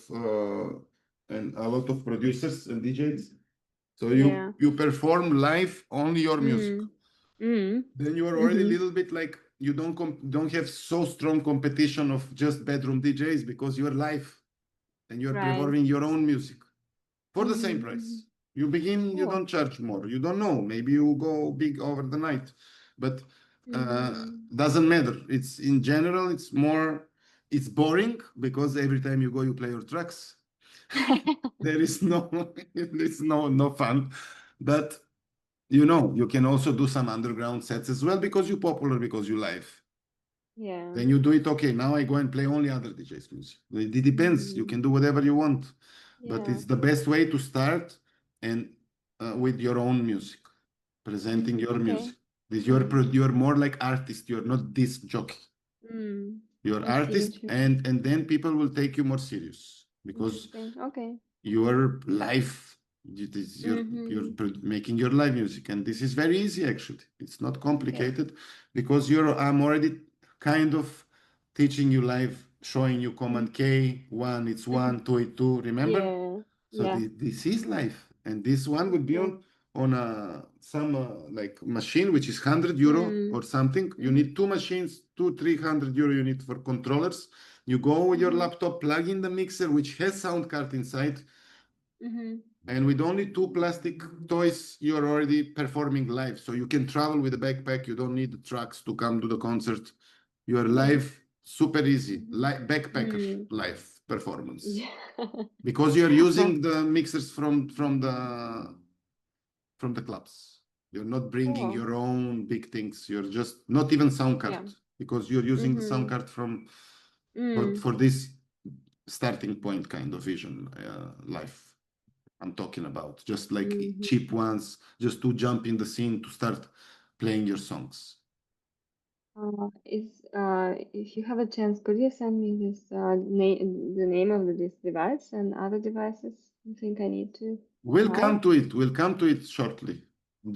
and a lot of producers and DJs. So Yeah. you perform live only your music. Mm. Mm. Then you are already a Mm-hmm. little bit like you don't have so strong competition of just bedroom DJs because you're live and you're Right. performing your own music for the same Mm-hmm. Mm-hmm. price. You begin, you Cool. don't charge more. You don't know. Maybe you go big over the night, but Mm-hmm. doesn't matter. It's in general, it's boring because every time you go, you play your tracks. There is no, there's no fun. But you can also do some underground sets as well because you're popular, because you live. Yeah. Then you do it, okay, now I go and play only other DJs' music. It depends. You Mm. can do whatever you want, but Yeah. it's the best way to start and with your own music, presenting Mm-hmm. your Okay. music. This Mm. you're more like artist. You're not disc jockey. Mm. You're I see artist, what you mean. and then people will take you more serious because Interesting. Okay. your life you're Mm-hmm. making your live music, and this is very easy. Actually, it's not Okay. complicated because I'm already kind of teaching you live, showing you Mm. command K, one it's one, two it two, remember? Yeah. So Yeah. this is live, and this one That's would be cool. on some like machine which is 100 euro Mm. or something. You Mm-hmm. need two machines, 300 euro you need for controllers. You go with your Mm-hmm. laptop, plug in the mixer which has sound card inside, Mm-hmm. and with only two plastic toys, you're already performing live. So you can travel with a backpack. You don't need the trucks to come to the concert. You are Nice. live, super easy, Mm-hmm. like backpacker Mm. live performance. Yeah. Because you're That's using the mixers from the clubs. You're not bringing cool. your own big things. You're just not even sound card, Yeah. because you're using the sound Mm-hmm. card from Mm. for this starting point kind of vision live. I'm talking about just like Mm-hmm. cheap ones, just to jump in the scene to start playing your songs. If you have a chance, could you send me this name, the name of this device and other devices you think I need to We'll buy? come to it. We'll come to it shortly.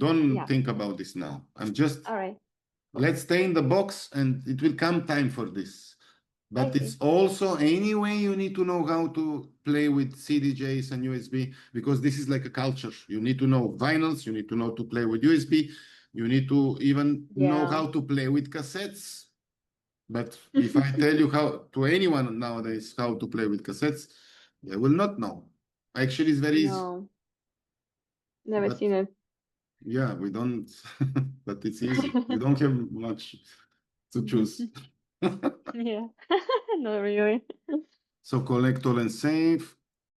Don't Yeah. think about this now. I'm just All right. let's stay in the box, and it will come time for this. I But it's see. also anyway you need to know how to play with CDJs and USB, because this is like a culture. You need to know vinyls, you need to know to play with USB, you need to even know Yeah. how to play with cassettes. But if I tell you how to anyone nowadays how to play with cassettes, they will not know. Actually, it's very easy. No, never But seen it. yeah, we don't, but it's easy. You don't have much to choose. Yeah. Not really. So collect all and save.